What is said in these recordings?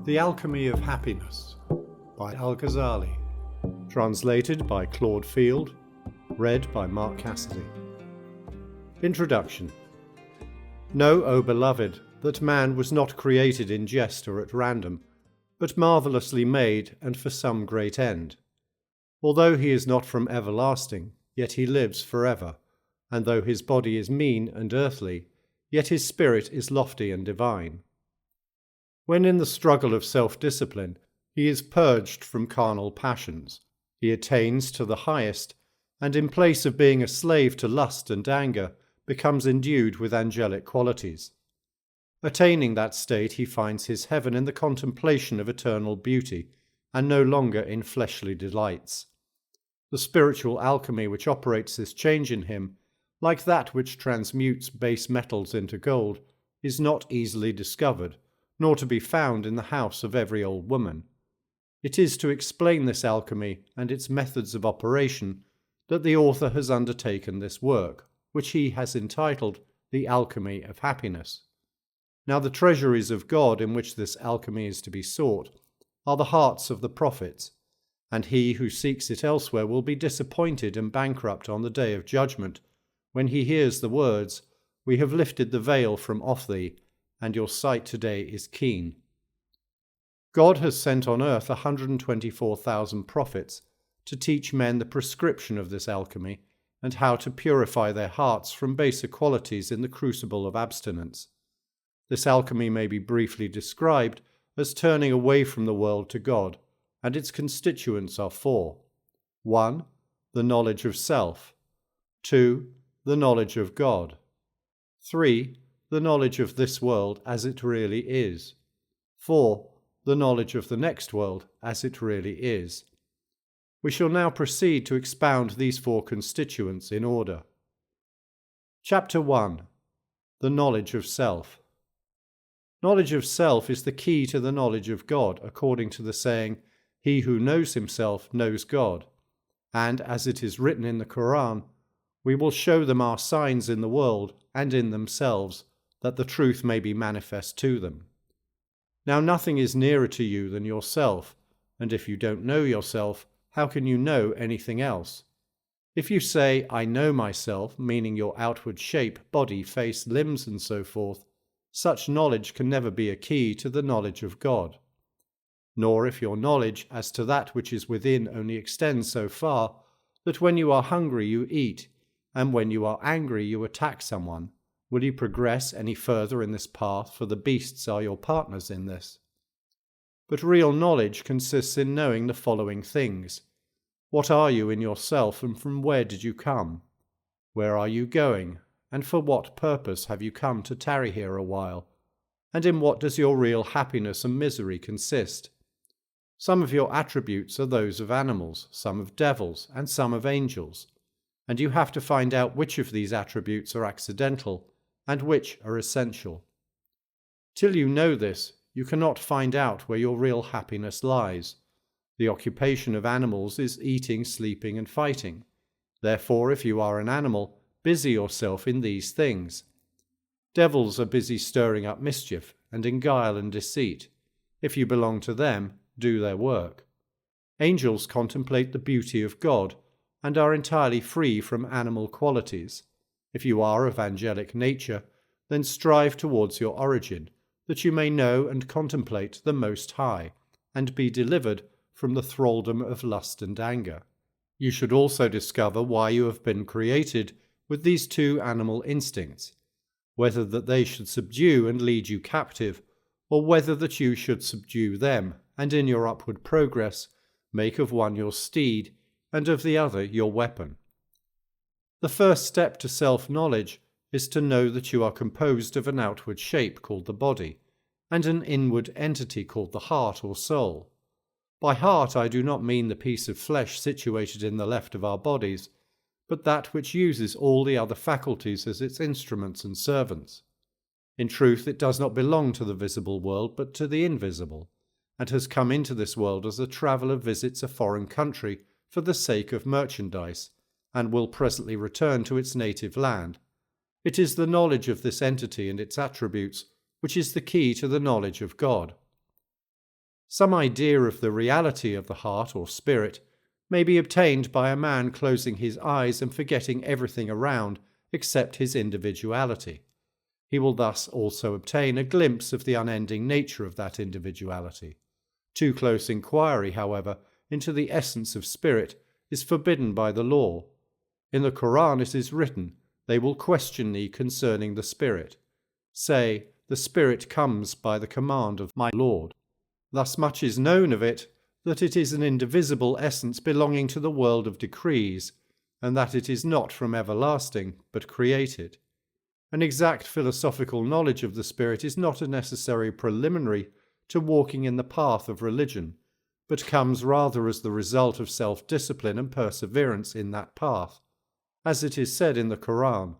The Alchemy of Happiness by Al-Ghazali. Translated by Claud Field. Read by Mark Cassidy. Introduction. Know, O beloved, that man was not created in jest or at random, but marvellously made and for some great end. Although he is not from everlasting, yet he lives forever, and though his body is mean and earthly, yet his spirit is lofty and divine. When in the struggle of self-discipline, he is purged from carnal passions, he attains to the highest, and in place of being a slave to lust and anger, becomes endued with angelic qualities. Attaining that state, he finds his heaven in the contemplation of eternal beauty, and no longer in fleshly delights. The spiritual alchemy which operates this change in him, like that which transmutes base metals into gold, is not easily discovered, nor to be found in the house of every old woman. It is to explain this alchemy and its methods of operation that the author has undertaken this work, which he has entitled The Alchemy of Happiness. Now the treasuries of God in which this alchemy is to be sought are the hearts of the prophets, and he who seeks it elsewhere will be disappointed and bankrupt on the day of judgment, when he hears the words, "We have lifted the veil from off thee, and your sight today is keen." God has sent on earth 124,000 prophets to teach men the prescription of this alchemy and how to purify their hearts from baser qualities in the crucible of abstinence. This alchemy may be briefly described as turning away from the world to God, and its constituents are four. 1. The knowledge of self. 2. The knowledge of God. 3. The knowledge of this world as it really is. 4. The knowledge of the next world as it really is. We shall now proceed to expound these four constituents in order. Chapter 1. The knowledge of self. Knowledge of self is the key to the knowledge of God, according to the saying, "He who knows himself knows God." And as it is written in the Quran, "We will show them our signs in the world and in themselves, that the truth may be manifest to them." Now nothing is nearer to you than yourself, and if you don't know yourself, how can you know anything else? If you say, "I know myself," meaning your outward shape, body, face, limbs, and so forth, such knowledge can never be a key to the knowledge of God. Nor if your knowledge as to that which is within only extends so far that when you are hungry you eat, and when you are angry you attack someone, will you progress any further in this path, for the beasts are your partners in this? But real knowledge consists in knowing the following things. What are you in yourself, and from where did you come? Where are you going, and for what purpose have you come to tarry here a while? And in what does your real happiness and misery consist? Some of your attributes are those of animals, some of devils, and some of angels, and you have to find out which of these attributes are accidental and which are essential. Till you know this, you cannot find out where your real happiness lies. The occupation of animals is eating, sleeping, and fighting. Therefore, if you are an animal, busy yourself in these things. Devils are busy stirring up mischief, and in guile and deceit. If you belong to them, do their work. Angels contemplate the beauty of God, and are entirely free from animal qualities. If you are of angelic nature, then strive towards your origin, that you may know and contemplate the Most High, and be delivered from the thraldom of lust and anger. You should also discover why you have been created with these two animal instincts, whether that they should subdue and lead you captive, or whether that you should subdue them, and in your upward progress make of one your steed, and of the other your weapon. The first step to self-knowledge is to know that you are composed of an outward shape called the body, and an inward entity called the heart or soul. By heart I do not mean the piece of flesh situated in the left of our bodies, but that which uses all the other faculties as its instruments and servants. In truth, it does not belong to the visible world, but to the invisible, and has come into this world as a traveller visits a foreign country for the sake of merchandise, and will presently return to its native land. It is the knowledge of this entity and its attributes which is the key to the knowledge of God. Some idea of the reality of the heart or spirit may be obtained by a man closing his eyes and forgetting everything around except his individuality. He will thus also obtain a glimpse of the unending nature of that individuality. Too close inquiry, however, into the essence of spirit is forbidden by the law. In the Quran it is written, "They will question thee concerning the spirit. Say, the spirit comes by the command of my Lord." Thus much is known of it, that it is an indivisible essence belonging to the world of decrees, and that it is not from everlasting, but created. An exact philosophical knowledge of the spirit is not a necessary preliminary to walking in the path of religion, but comes rather as the result of self-discipline and perseverance in that path. As it is said in the Quran,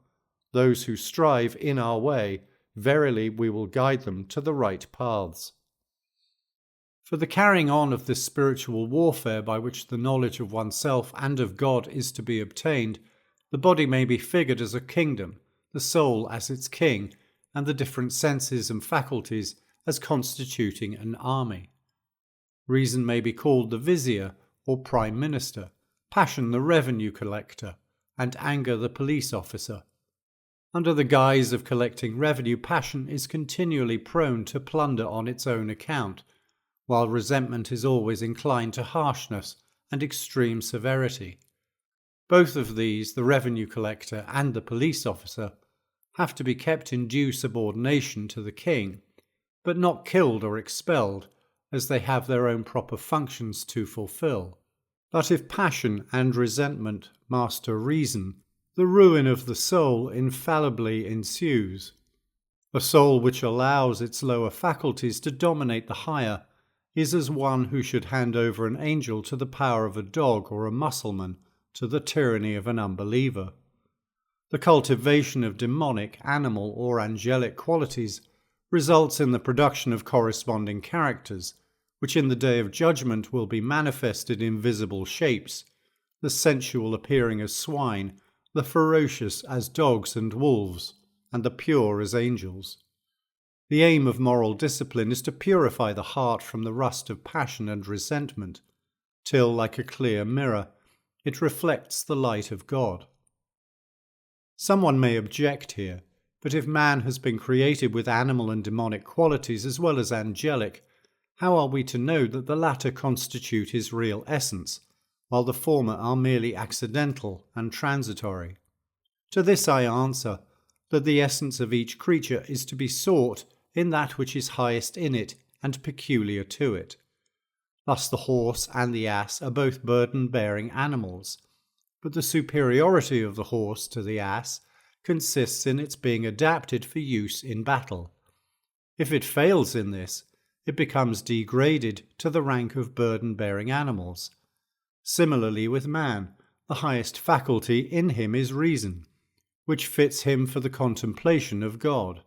"Those who strive in our way, verily we will guide them to the right paths." For the carrying on of this spiritual warfare by which the knowledge of oneself and of God is to be obtained, the body may be figured as a kingdom, the soul as its king, and the different senses and faculties as constituting an army. Reason may be called the vizier or prime minister, passion the revenue collector, and anger the police officer. Under the guise of collecting revenue, passion is continually prone to plunder on its own account, while resentment is always inclined to harshness and extreme severity. Both of these, the revenue collector and the police officer, have to be kept in due subordination to the king, but not killed or expelled, as they have their own proper functions to fulfill. But if passion and resentment master reason, the ruin of the soul infallibly ensues. A soul which allows its lower faculties to dominate the higher is as one who should hand over an angel to the power of a dog or a Mussulman to the tyranny of an unbeliever. The cultivation of demonic, animal, or angelic qualities results in the production of corresponding characters, which in the day of judgment will be manifested in visible shapes, the sensual appearing as swine, the ferocious as dogs and wolves, and the pure as angels. The aim of moral discipline is to purify the heart from the rust of passion and resentment, till, like a clear mirror, it reflects the light of God. Someone may object here, but if man has been created with animal and demonic qualities as well as angelic, how are we to know that the latter constitute his real essence, while the former are merely accidental and transitory? To this I answer, that the essence of each creature is to be sought in that which is highest in it and peculiar to it. Thus the horse and the ass are both burden-bearing animals, but the superiority of the horse to the ass consists in its being adapted for use in battle. If it fails in this, it becomes degraded to the rank of burden-bearing animals. Similarly with man, the highest faculty in him is reason, which fits him for the contemplation of God.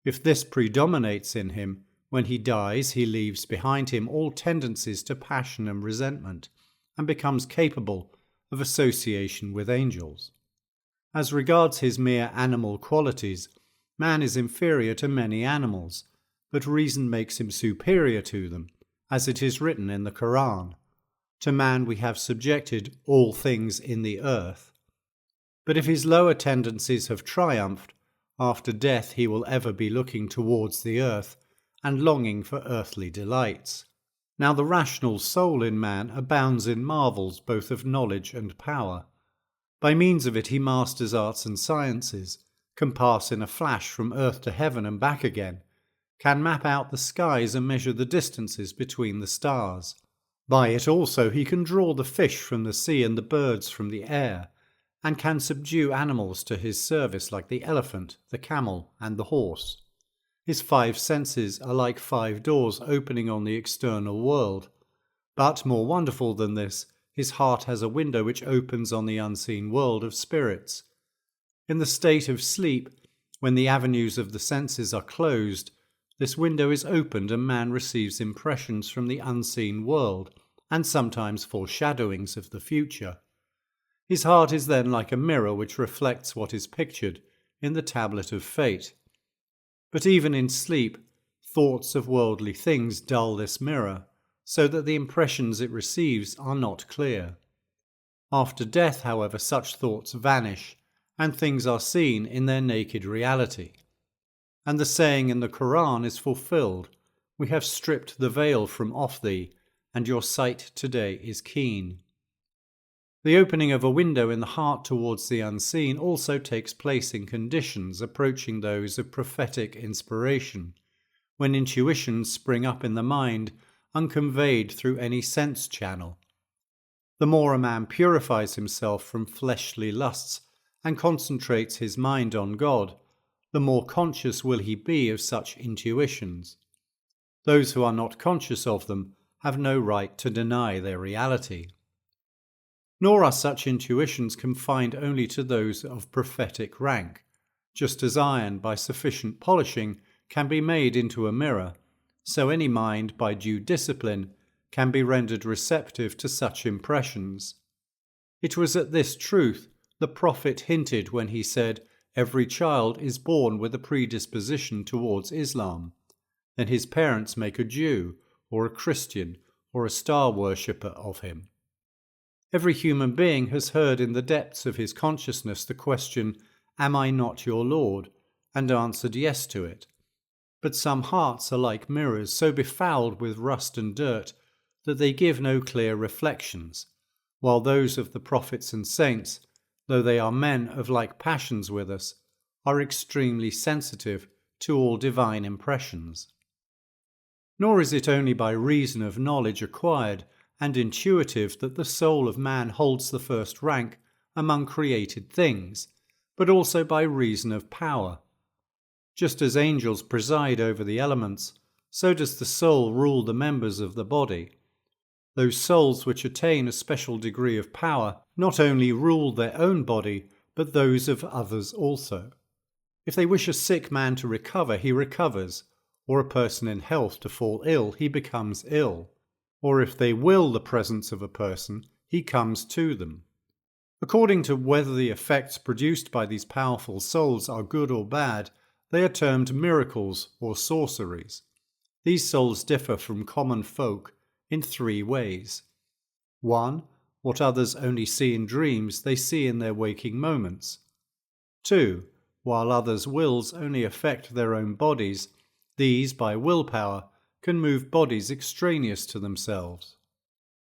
If this predominates in him, when he dies he leaves behind him all tendencies to passion and resentment, and becomes capable of association with angels. As regards his mere animal qualities, man is inferior to many animals, but reason makes him superior to them, as it is written in the Quran, "To man we have subjected all things in the earth." But if his lower tendencies have triumphed, after death he will ever be looking towards the earth and longing for earthly delights. Now the rational soul in man abounds in marvels both of knowledge and power. By means of it he masters arts and sciences, can pass in a flash from earth to heaven and back again, can map out the skies and measure the distances between the stars. By it also he can draw the fish from the sea and the birds from the air, and can subdue animals to his service like the elephant, the camel, and the horse. His 5 senses are like 5 doors opening on the external world. But more wonderful than this, his heart has a window which opens on the unseen world of spirits. In the state of sleep, when the avenues of the senses are closed, this window is opened and man receives impressions from the unseen world, and sometimes foreshadowings of the future. His heart is then like a mirror which reflects what is pictured in the tablet of fate. But even in sleep, Thoughts of worldly things dull this mirror, so that the impressions it receives are not clear. After death, however, such thoughts vanish, and things are seen in their naked reality. And the saying in the Quran is fulfilled, "We have stripped the veil from off thee, and your sight today is keen." The opening of a window in the heart towards the unseen also takes place in conditions approaching those of prophetic inspiration, when intuitions spring up in the mind unconveyed through any sense channel. The more a man purifies himself from fleshly lusts and concentrates his mind on God, the more conscious will he be of such intuitions. Those who are not conscious of them have no right to deny their reality. Nor are such intuitions confined only to those of prophetic rank, just as iron by sufficient polishing can be made into a mirror, so any mind by due discipline can be rendered receptive to such impressions. It was at this truth the Prophet hinted when he said, "Every child is born with a predisposition towards Islam. Then his parents make a Jew, or a Christian, or a star worshipper of him." Every human being has heard in the depths of his consciousness the question, "Am I not your Lord?" and answered yes to it. But some hearts are like mirrors so befouled with rust and dirt that they give no clear reflections, while those of the prophets and saints, though they are men of like passions with us, are extremely sensitive to all divine impressions. Nor is it only by reason of knowledge acquired and intuitive that the soul of man holds the first rank among created things, but also by reason of power. Just as angels preside over the elements, so does the soul rule the members of the body. Those souls which attain a special degree of power not only rule their own body, but those of others also. If they wish a sick man to recover, he recovers, or a person in health to fall ill, he becomes ill. Or if they will the presence of a person, he comes to them. According to whether the effects produced by these powerful souls are good or bad, they are termed miracles or sorceries. These souls differ from common folk in 3 ways. 1. What others only see in dreams, they see in their waking moments. 2. While others' wills only affect their own bodies, these, by willpower, can move bodies extraneous to themselves.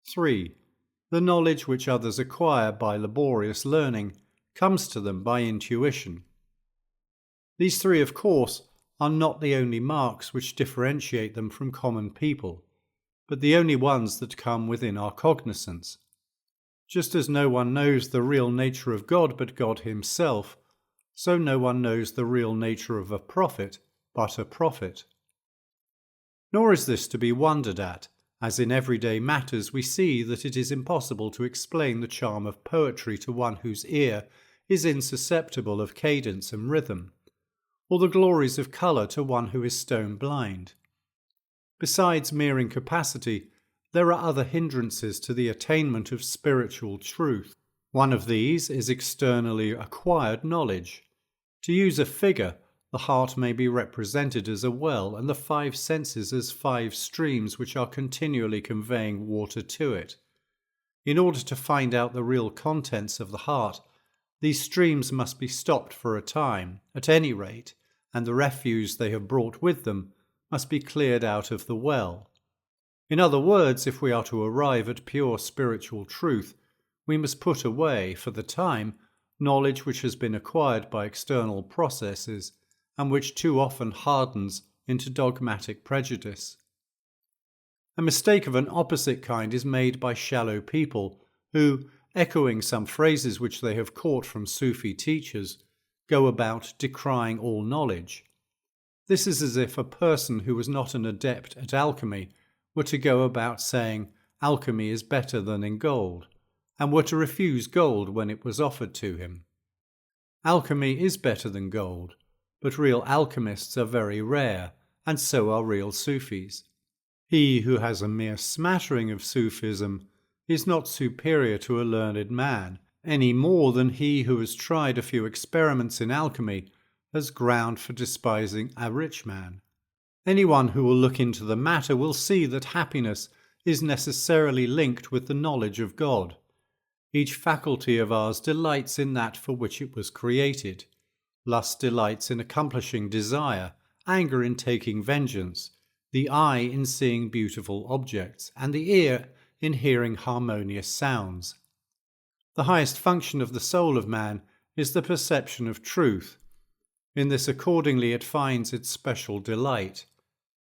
3. The knowledge which others acquire by laborious learning comes to them by intuition. These 3, of course, are not the only marks which differentiate them from common people, but the only ones that come within our cognizance. Just as no one knows the real nature of God but God himself, so no one knows the real nature of a prophet but a prophet. Nor is this to be wondered at, as in everyday matters we see that it is impossible to explain the charm of poetry to one whose ear is insusceptible of cadence and rhythm, or the glories of colour to one who is stone blind. Besides mere incapacity, there are other hindrances to the attainment of spiritual truth. One of these is externally acquired knowledge. To use a figure, the heart may be represented as a well and the 5 senses as 5 streams which are continually conveying water to it. In order to find out the real contents of the heart, these streams must be stopped for a time, at any rate, and the refuse they have brought with them must be cleared out of the well. In other words, if we are to arrive at pure spiritual truth, we must put away, for the time, knowledge which has been acquired by external processes and which too often hardens into dogmatic prejudice. A mistake of an opposite kind is made by shallow people who, echoing some phrases which they have caught from Sufi teachers, go about decrying all knowledge. This is as if a person who was not an adept at alchemy were to go about saying alchemy is better than in gold, and were to refuse gold when it was offered to him. Alchemy is better than gold, but real alchemists are very rare, and so are real Sufis. He who has a mere smattering of Sufism is not superior to a learned man, any more than he who has tried a few experiments in alchemy has ground for despising a rich man. Anyone who will look into the matter will see that happiness is necessarily linked with the knowledge of God. Each faculty of ours delights in that for which it was created. Lust delights in accomplishing desire, anger in taking vengeance, the eye in seeing beautiful objects, and the ear in hearing harmonious sounds. The highest function of the soul of man is the perception of truth. In this accordingly it finds its special delight.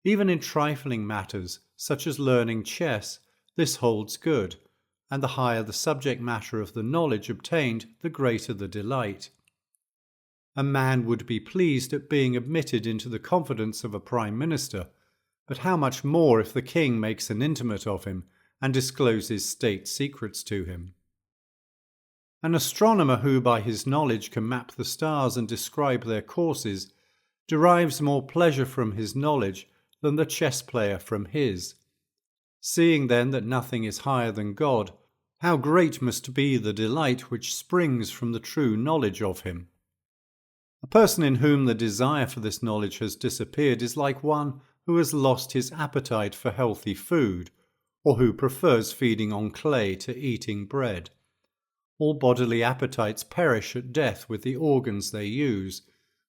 Even in trifling matters, such as learning chess, this holds good, and the higher the subject matter of the knowledge obtained, the greater the delight. A man would be pleased at being admitted into the confidence of a prime minister, but how much more if the king makes an intimate of him and discloses state secrets to him? An astronomer who by his knowledge can map the stars and describe their courses derives more pleasure from his knowledge than the chess player from his. Seeing then that nothing is higher than God, how great must be the delight which springs from the true knowledge of him. A person in whom the desire for this knowledge has disappeared is like one who has lost his appetite for healthy food, or who prefers feeding on clay to eating bread. All bodily appetites perish at death with the organs they use,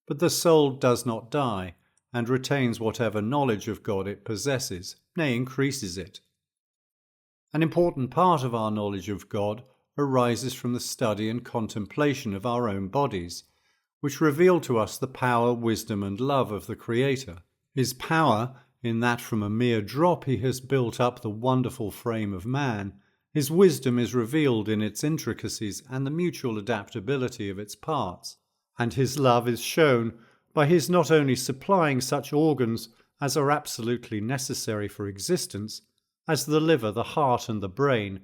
but the soul does not die, and retains whatever knowledge of God it possesses, nay, increases it. An important part of our knowledge of God arises from the study and contemplation of our own bodies, which reveal to us the power, wisdom, and love of the Creator. His power, in that from a mere drop he has built up the wonderful frame of man. His wisdom is revealed in its intricacies and the mutual adaptability of its parts, and his love is shown by his not only supplying such organs as are absolutely necessary for existence, as the liver, the heart, and the brain,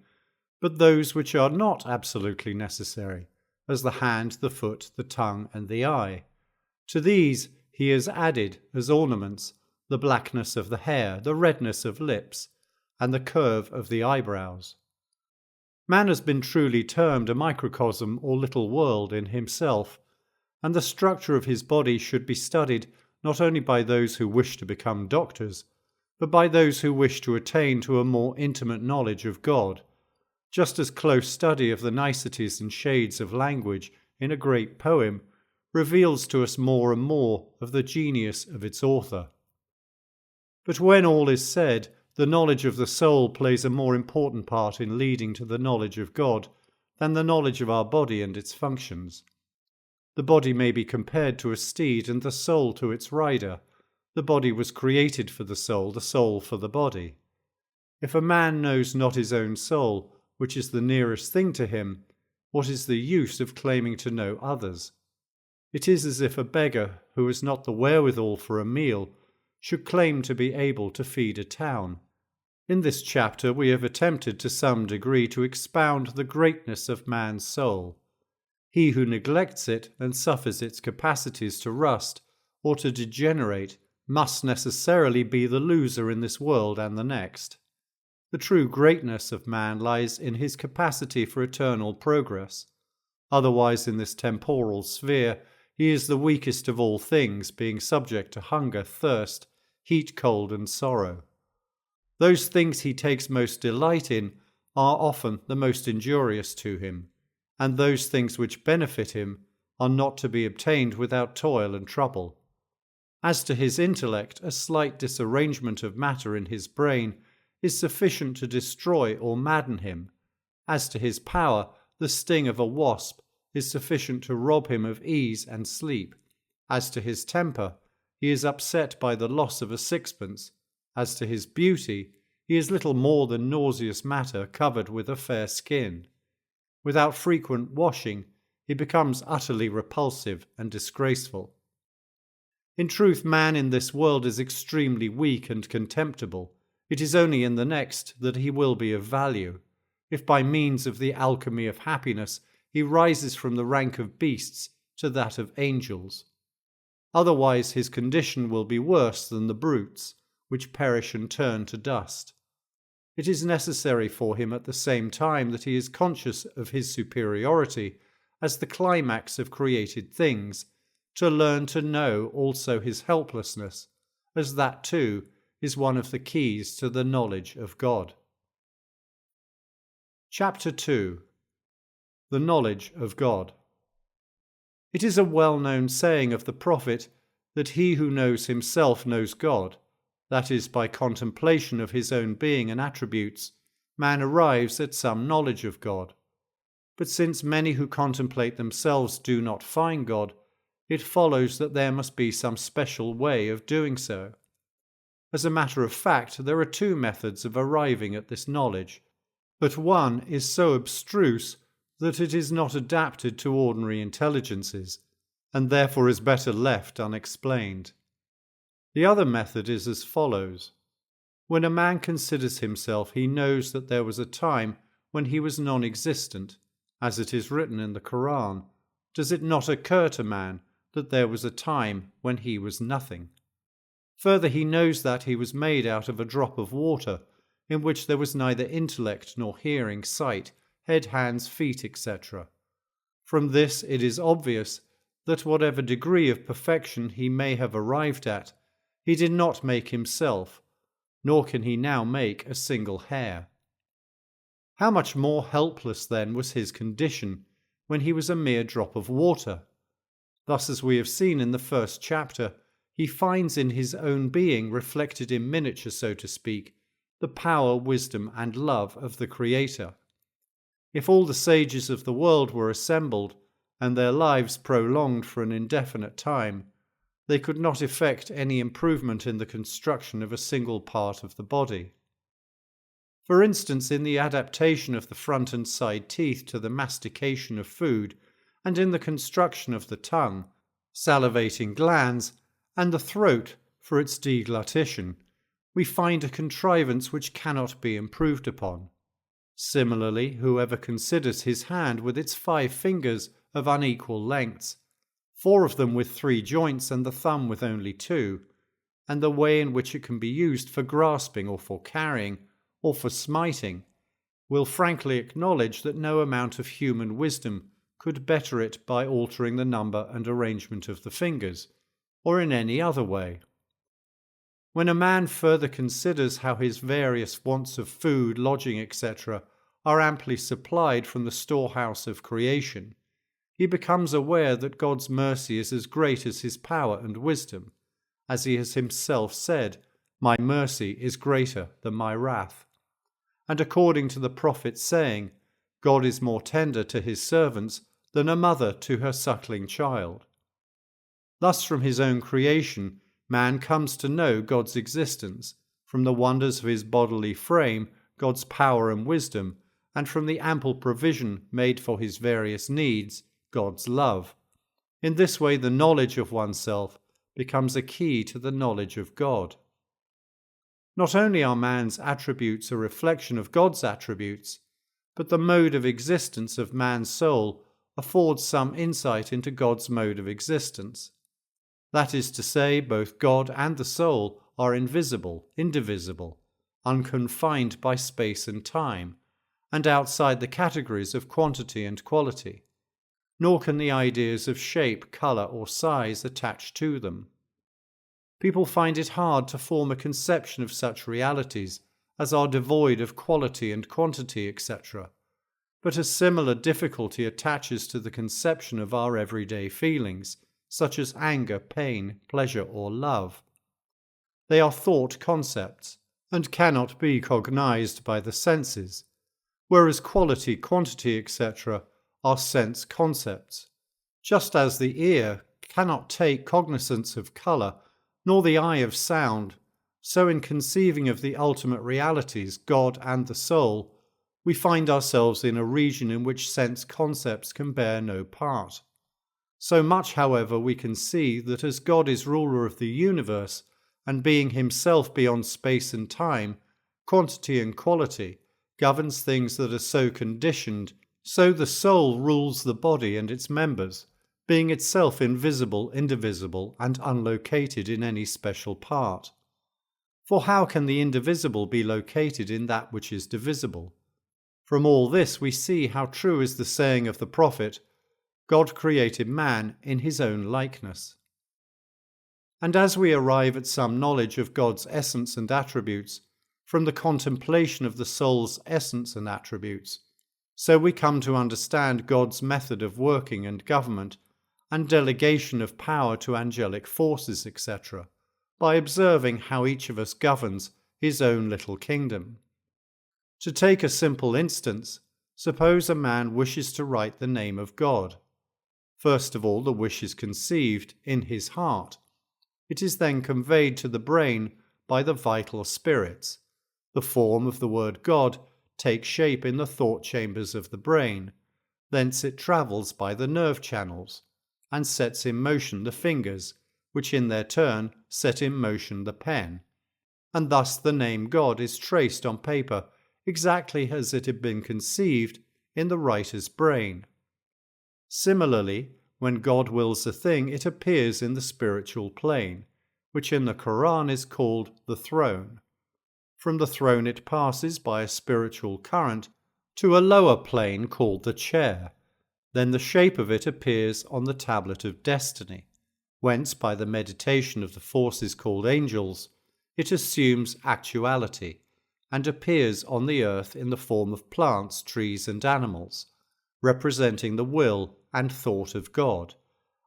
but those which are not absolutely necessary, as the hand, the foot, the tongue, and the eye. To these he has added, as ornaments, the blackness of the hair, the redness of lips, and the curve of the eyebrows. Man has been truly termed a microcosm or little world in himself, and the structure of his body should be studied not only by those who wish to become doctors, but by those who wish to attain to a more intimate knowledge of God, just as close study of the niceties and shades of language in a great poem reveals to us more and more of the genius of its author. But when all is said, the knowledge of the soul plays a more important part in leading to the knowledge of God than the knowledge of our body and its functions. The body may be compared to a steed and the soul to its rider. The body was created for the soul for the body. If a man knows not his own soul, which is the nearest thing to him, what is the use of claiming to know others? It is as if a beggar who has not the wherewithal for a meal should claim to be able to feed a town. In this chapter we have attempted to some degree to expound the greatness of man's soul. He who neglects it and suffers its capacities to rust or to degenerate must necessarily be the loser in this world and the next. The true greatness of man lies in his capacity for eternal progress. Otherwise, in this temporal sphere, he is the weakest of all things, being subject to hunger, thirst, heat, cold, and sorrow. Those things he takes most delight in are often the most injurious to him, and those things which benefit him are not to be obtained without toil and trouble. As to his intellect, a slight disarrangement of matter in his brain is sufficient to destroy or madden him. As to his power, the sting of a wasp is sufficient to rob him of ease and sleep. As to his temper, he is upset by the loss of a sixpence. As to his beauty, he is little more than nauseous matter covered with a fair skin. Without frequent washing, he becomes utterly repulsive and disgraceful. In truth, man in this world is extremely weak and contemptible. It is only in the next that he will be of value, if by means of the alchemy of happiness he rises from the rank of beasts to that of angels. Otherwise his condition will be worse than the brutes, which perish and turn to dust. It is necessary for him at the same time that he is conscious of his superiority as the climax of created things, to learn to know also his helplessness, as that too is one of the keys to the knowledge of God. Chapter 2. The Knowledge of God. It is a well-known saying of the prophet that he who knows himself knows God, that is, by contemplation of his own being and attributes, man arrives at some knowledge of God. But since many who contemplate themselves do not find God, it follows that there must be some special way of doing so. As a matter of fact, there are two methods of arriving at this knowledge, but one is so abstruse that it is not adapted to ordinary intelligences, and therefore is better left unexplained. The other method is as follows. When a man considers himself, he knows that there was a time when he was non-existent, as it is written in the Quran. Does it not occur to man that there was a time when he was nothing? Further, he knows that he was made out of a drop of water, in which there was neither intellect nor hearing, sight, head, hands, feet, etc. From this it is obvious that whatever degree of perfection he may have arrived at, he did not make himself, nor can he now make a single hair. How much more helpless then was his condition when he was a mere drop of water? Thus, as we have seen in the first chapter, he finds in his own being, reflected in miniature so to speak, the power, wisdom, and love of the Creator. If all the sages of the world were assembled, and their lives prolonged for an indefinite time, they could not effect any improvement in the construction of a single part of the body. For instance, in the adaptation of the front and side teeth to the mastication of food, and in the construction of the tongue, salivating glands, and the throat for its deglutition, we find a contrivance which cannot be improved upon. Similarly, whoever considers his hand with its 5 fingers of unequal lengths, 4 of them with 3 joints and the thumb with only 2, and the way in which it can be used for grasping or for carrying or for smiting, will frankly acknowledge that no amount of human wisdom could better it by altering the number and arrangement of the fingers, or in any other way. When a man further considers how his various wants of food, lodging, etc. are amply supplied from the storehouse of creation, he becomes aware that God's mercy is as great as his power and wisdom, as he has himself said, "My mercy is greater than my wrath." And according to the prophet's saying, God is more tender to his servants than a mother to her suckling child. Thus, from his own creation, man comes to know God's existence, from the wonders of his bodily frame, God's power and wisdom, and from the ample provision made for his various needs, God's love. In this way, the knowledge of oneself becomes a key to the knowledge of God. Not only are man's attributes a reflection of God's attributes, but the mode of existence of man's soul affords some insight into God's mode of existence. That is to say, both God and the soul are invisible, indivisible, unconfined by space and time, and outside the categories of quantity and quality, nor can the ideas of shape, colour, or size attach to them. People find it hard to form a conception of such realities as are devoid of quality and quantity, etc., but a similar difficulty attaches to the conception of our everyday feelings, such as anger, pain, pleasure, or love. They are thought concepts, and cannot be cognized by the senses, whereas quality, quantity, etc. are sense concepts. Just as the ear cannot take cognizance of colour, nor the eye of sound, so in conceiving of the ultimate realities, God and the soul, we find ourselves in a region in which sense concepts can bear no part. So much, however, we can see that as God is ruler of the universe, and being himself beyond space and time, quantity and quality, governs things that are so conditioned, so the soul rules the body and its members, being itself invisible, indivisible, and unlocated in any special part. For how can the indivisible be located in that which is divisible? From all this we see how true is the saying of the prophet, God created man in his own likeness. And as we arrive at some knowledge of God's essence and attributes from the contemplation of the soul's essence and attributes, so we come to understand God's method of working and government and delegation of power to angelic forces, etc., by observing how each of us governs his own little kingdom. To take a simple instance, suppose a man wishes to write the name of God. First of all, the wish is conceived in his heart. It is then conveyed to the brain by the vital spirits. The form of the word God takes shape in the thought chambers of the brain. Thence it travels by the nerve channels and sets in motion the fingers, which in their turn set in motion the pen. And thus the name God is traced on paper exactly as it had been conceived in the writer's brain. Similarly, when God wills a thing, it appears in the spiritual plane, which in the Quran is called the throne. From the throne it passes by a spiritual current to a lower plane called the chair. Then the shape of it appears on the tablet of destiny, whence by the meditation of the forces called angels, it assumes actuality and appears on the earth in the form of plants, trees and animals, representing the will and thought of God,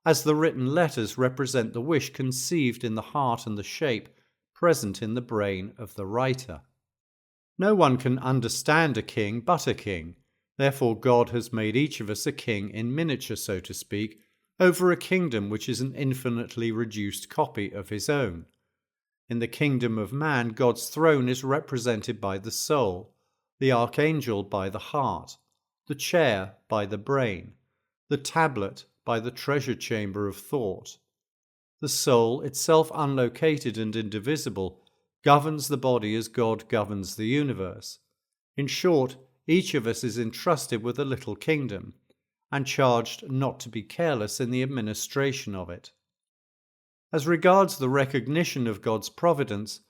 as the written letters represent the wish conceived in the heart and the shape present in the brain of the writer. No one can understand a king but a king. Therefore God has made each of us a king in miniature, so to speak, over a kingdom which is an infinitely reduced copy of his own. In the kingdom of man, God's throne is represented by the soul, the archangel by the heart, the chair by the brain, the tablet by the treasure chamber of thought. The soul, itself unlocated and indivisible, governs the body as God governs the universe. In short, each of us is entrusted with a little kingdom, and charged not to be careless in the administration of it. As regards the recognition of God's providence,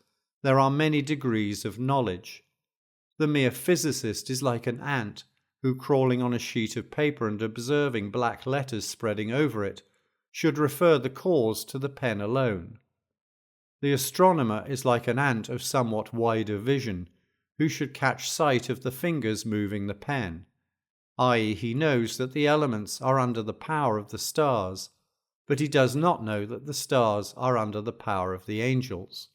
there are many degrees of knowledge. The mere physicist is like an ant who, crawling on a sheet of paper and observing black letters spreading over it, should refer the cause to the pen alone. The astronomer is like an ant of somewhat wider vision, who should catch sight of the fingers moving the pen, i.e., he knows that the elements are under the power of the stars, but he does not know that the stars are under the power of the angels.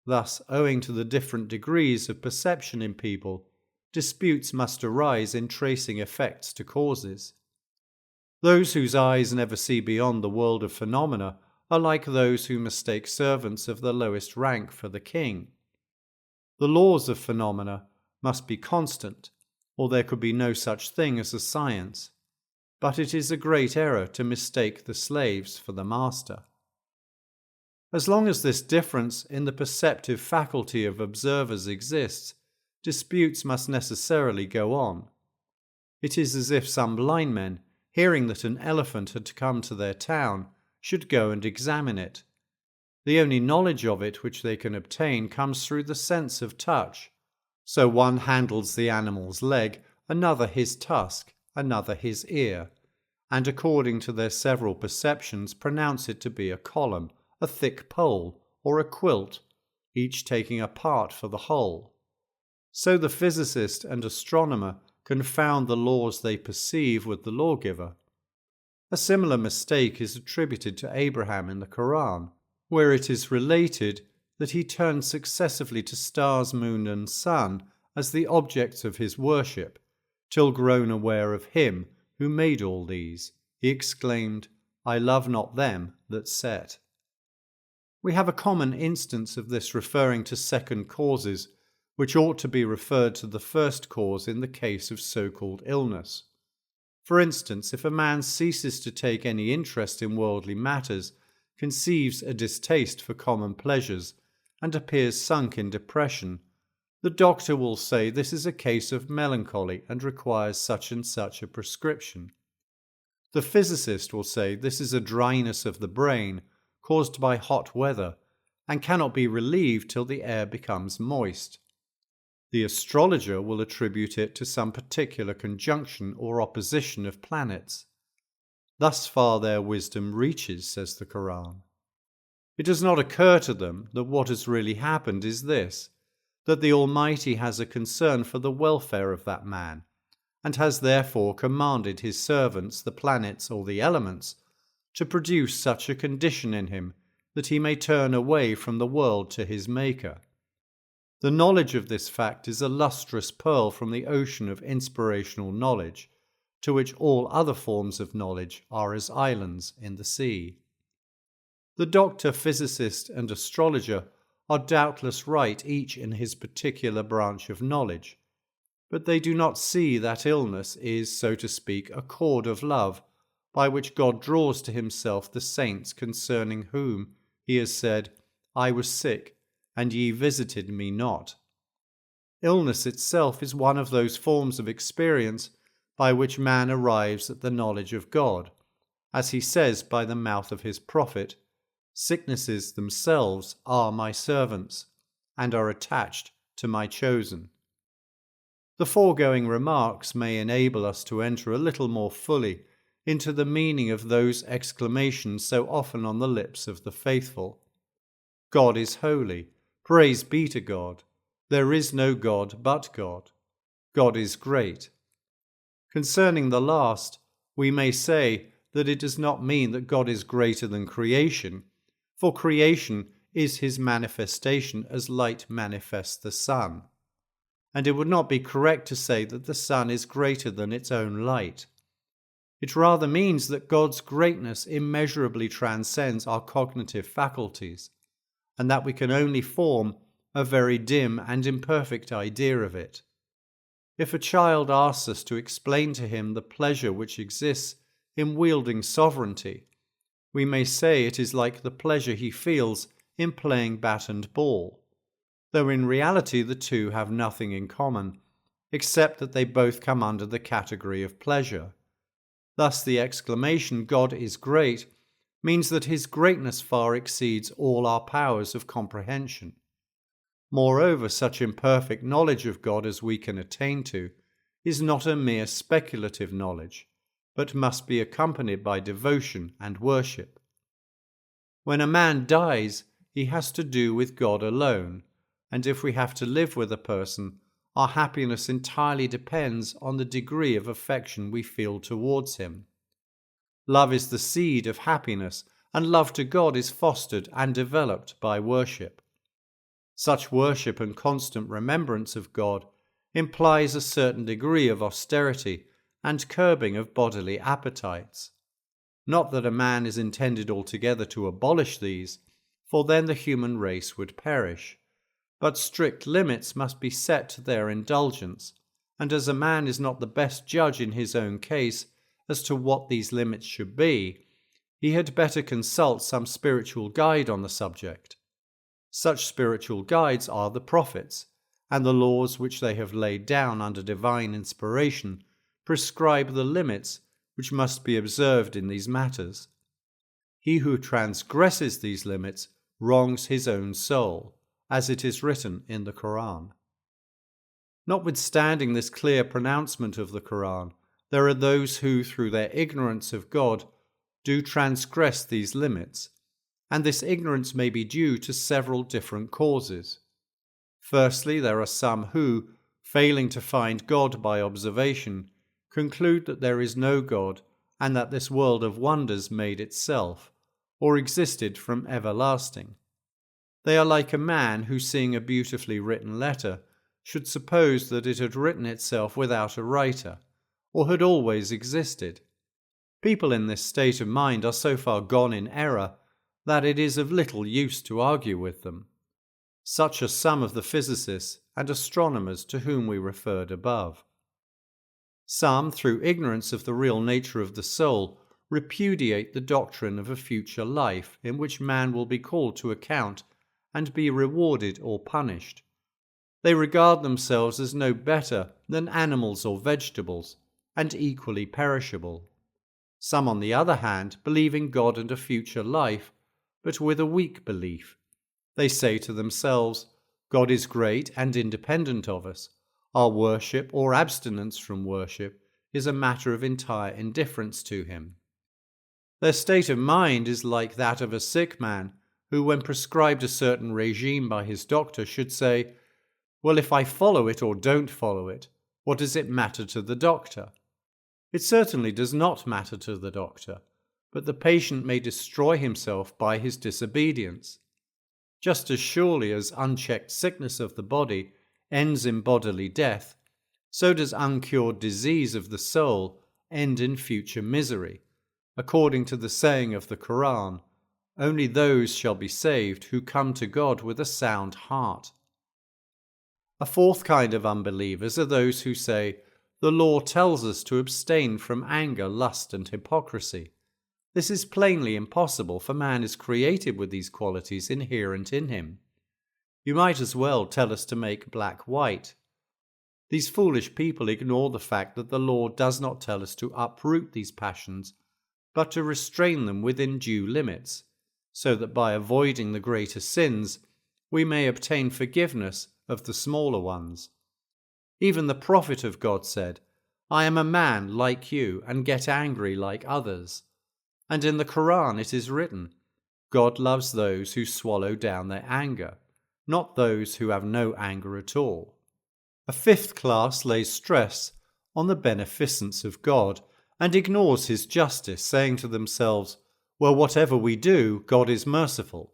Thus, owing to the different degrees of perception in people, disputes must arise in tracing effects to causes. Those whose eyes never see beyond the world of phenomena are like those who mistake servants of the lowest rank for the king. The laws of phenomena must be constant, or there could be no such thing as a science. But it is a great error to mistake the slaves for the master. As long as this difference in the perceptive faculty of observers exists, disputes must necessarily go on. It is as if some blind men, hearing that an elephant had come to their town, should go and examine it. The only knowledge of it which they can obtain comes through the sense of touch. So one handles the animal's leg, another his tusk, another his ear, and according to their several perceptions pronounce it to be a column, a thick pole, or a quilt, each taking a part for the whole. So the physicist and astronomer confound the laws they perceive with the lawgiver. A similar mistake is attributed to Abraham in the Quran, where it is related that he turned successively to stars, moon, and sun as the objects of his worship, till grown aware of him who made all these, he exclaimed, "I love not them that set." We have a common instance of this referring to second causes, which ought to be referred to the first cause in the case of so-called illness. For instance, if a man ceases to take any interest in worldly matters, conceives a distaste for common pleasures, and appears sunk in depression, the doctor will say this is a case of melancholy and requires such and such a prescription. The physicist will say this is a dryness of the brain caused by hot weather and cannot be relieved till the air becomes moist. The astrologer will attribute it to some particular conjunction or opposition of planets. Thus far their wisdom reaches, says the Quran. It does not occur to them that what has really happened is this, that the Almighty has a concern for the welfare of that man, and has therefore commanded his servants, the planets or the elements, to produce such a condition in him that he may turn away from the world to his Maker. The knowledge of this fact is a lustrous pearl from the ocean of inspirational knowledge, to which all other forms of knowledge are as islands in the sea. The doctor, physicist, and astrologer are doubtless right each in his particular branch of knowledge, but they do not see that illness is, so to speak, a cord of love by which God draws to himself the saints concerning whom he has said, "I was sick, and ye visited me not." Illness itself is one of those forms of experience by which man arrives at the knowledge of God, as he says by the mouth of his prophet, "Sicknesses themselves are my servants, and are attached to my chosen." The foregoing remarks may enable us to enter a little more fully into the meaning of those exclamations so often on the lips of the faithful. God is holy, praise be to God. There is no God but God. God is great. Concerning the last, we may say that it does not mean that God is greater than creation, for creation is his manifestation as light manifests the sun. And it would not be correct to say that the sun is greater than its own light. It rather means that God's greatness immeasurably transcends our cognitive faculties, and that we can only form a very dim and imperfect idea of it. If a child asks us to explain to him the pleasure which exists in wielding sovereignty, we may say it is like the pleasure he feels in playing bat and ball, though in reality the two have nothing in common, except that they both come under the category of pleasure. Thus the exclamation, "God is great," means that his greatness far exceeds all our powers of comprehension. Moreover, such imperfect knowledge of God as we can attain to is not a mere speculative knowledge, but must be accompanied by devotion and worship. When a man dies, he has to do with God alone, and if we have to live with a person, our happiness entirely depends on the degree of affection we feel towards him. Love is the seed of happiness, and love to God is fostered and developed by worship. Such worship and constant remembrance of God implies a certain degree of austerity and curbing of bodily appetites. Not that a man is intended altogether to abolish these, for then the human race would perish. But strict limits must be set to their indulgence, and as a man is not the best judge in his own case as to what these limits should be, he had better consult some spiritual guide on the subject. Such spiritual guides are the prophets, and the laws which they have laid down under divine inspiration prescribe the limits which must be observed in these matters. He who transgresses these limits wrongs his own soul, as it is written in the Quran. Notwithstanding this clear pronouncement of the Quran, there are those who, through their ignorance of God, do transgress these limits, and this ignorance may be due to several different causes. Firstly, there are some who, failing to find God by observation, conclude that there is no God and that this world of wonders made itself, or existed from everlasting. They are like a man who, seeing a beautifully written letter, should suppose that it had written itself without a writer, or had always existed. People in this state of mind are so far gone in error that it is of little use to argue with them. Such are some of the physicists and astronomers to whom we referred above. Some, through ignorance of the real nature of the soul, repudiate the doctrine of a future life in which man will be called to account and be rewarded or punished. They regard themselves as no better than animals or vegetables, and equally perishable. Some, on the other hand, believe in God and a future life, but with a weak belief. They say to themselves, God is great and independent of us. Our worship or abstinence from worship is a matter of entire indifference to him. Their state of mind is like that of a sick man who, when prescribed a certain regime by his doctor, should say, "Well, if I follow it or don't follow it, what does it matter to the doctor?" It certainly does not matter to the doctor, but the patient may destroy himself by his disobedience. Just as surely as unchecked sickness of the body ends in bodily death, so does uncured disease of the soul end in future misery. According to the saying of the Quran, only those shall be saved who come to God with a sound heart. A fourth kind of unbelievers are those who say, "The law tells us to abstain from anger, lust, and hypocrisy." This is plainly impossible, for man is created with these qualities inherent in him. You might as well tell us to make black white. These foolish people ignore the fact that the law does not tell us to uproot these passions, but to restrain them within due limits, so that by avoiding the greater sins, we may obtain forgiveness of the smaller ones. Even the prophet of God said, "I am a man like you and get angry like others." And in the Quran it is written, God loves those who swallow down their anger, not those who have no anger at all. A fifth class lays stress on the beneficence of God and ignores his justice, saying to themselves, "Well, whatever we do, God is merciful."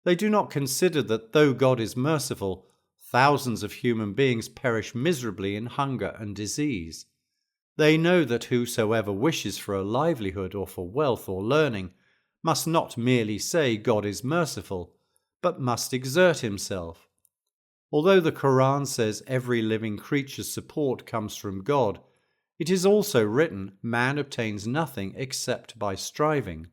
They do not consider that though God is merciful, thousands of human beings perish miserably in hunger and disease. They know that whosoever wishes for a livelihood or for wealth or learning must not merely say God is merciful, but must exert himself. Although the Quran says every living creature's support comes from God, it is also written man obtains nothing except by striving.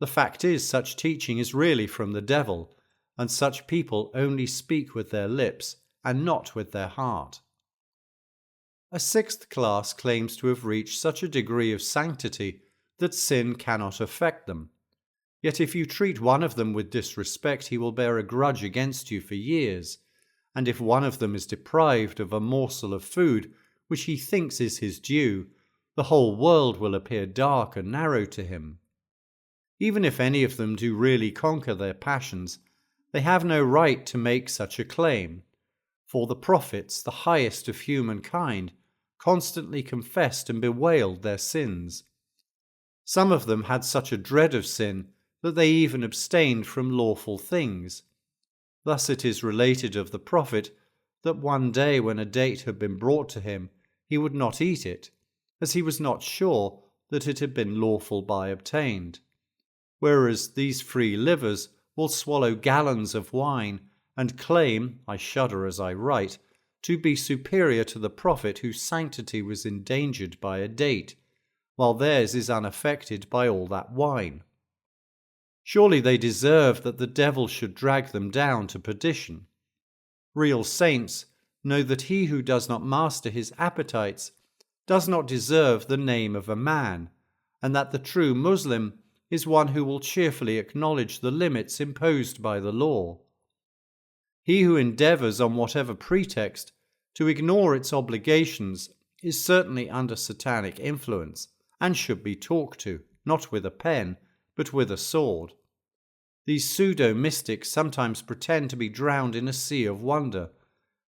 The fact is, such teaching is really from the devil, and such people only speak with their lips and not with their heart. A sixth class claims to have reached such a degree of sanctity that sin cannot affect them. Yet if you treat one of them with disrespect, he will bear a grudge against you for years, and if one of them is deprived of a morsel of food which he thinks is his due, the whole world will appear dark and narrow to him. Even if any of them do really conquer their passions, they have no right to make such a claim, for the prophets, the highest of humankind, constantly confessed and bewailed their sins. Some of them had such a dread of sin that they even abstained from lawful things. Thus it is related of the prophet that one day when a date had been brought to him, he would not eat it, as he was not sure that it had been lawful by obtained. Whereas these free livers will swallow gallons of wine and claim, I shudder as I write, to be superior to the prophet whose sanctity was endangered by a date, while theirs is unaffected by all that wine. Surely they deserve that the devil should drag them down to perdition. Real saints know that he who does not master his appetites does not deserve the name of a man, and that the true Muslim is one who will cheerfully acknowledge the limits imposed by the law. He who endeavours on whatever pretext to ignore its obligations is certainly under satanic influence and should be talked to, not with a pen, but with a sword. These pseudo-mystics sometimes pretend to be drowned in a sea of wonder,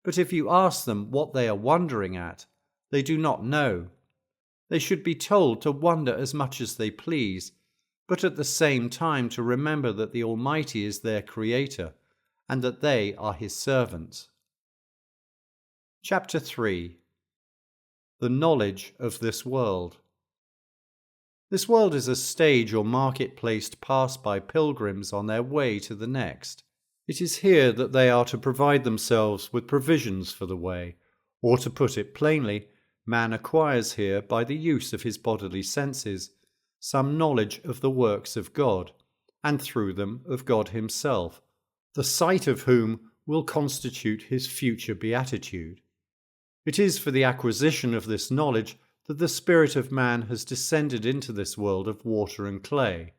but if you ask them what they are wondering at, they do not know. They should be told to wonder as much as they please, but at the same time to remember that the Almighty is their Creator, and that they are His servants. Chapter 3. The Knowledge of this World. This world is a stage or marketplace passed by pilgrims on their way to the next. It is here that they are to provide themselves with provisions for the way, or to put it plainly, man acquires here, by the use of his bodily senses, some knowledge of the works of God, and through them of God himself, the sight of whom will constitute his future beatitude. It is for the acquisition of this knowledge that the spirit of man has descended into this world of water and clay.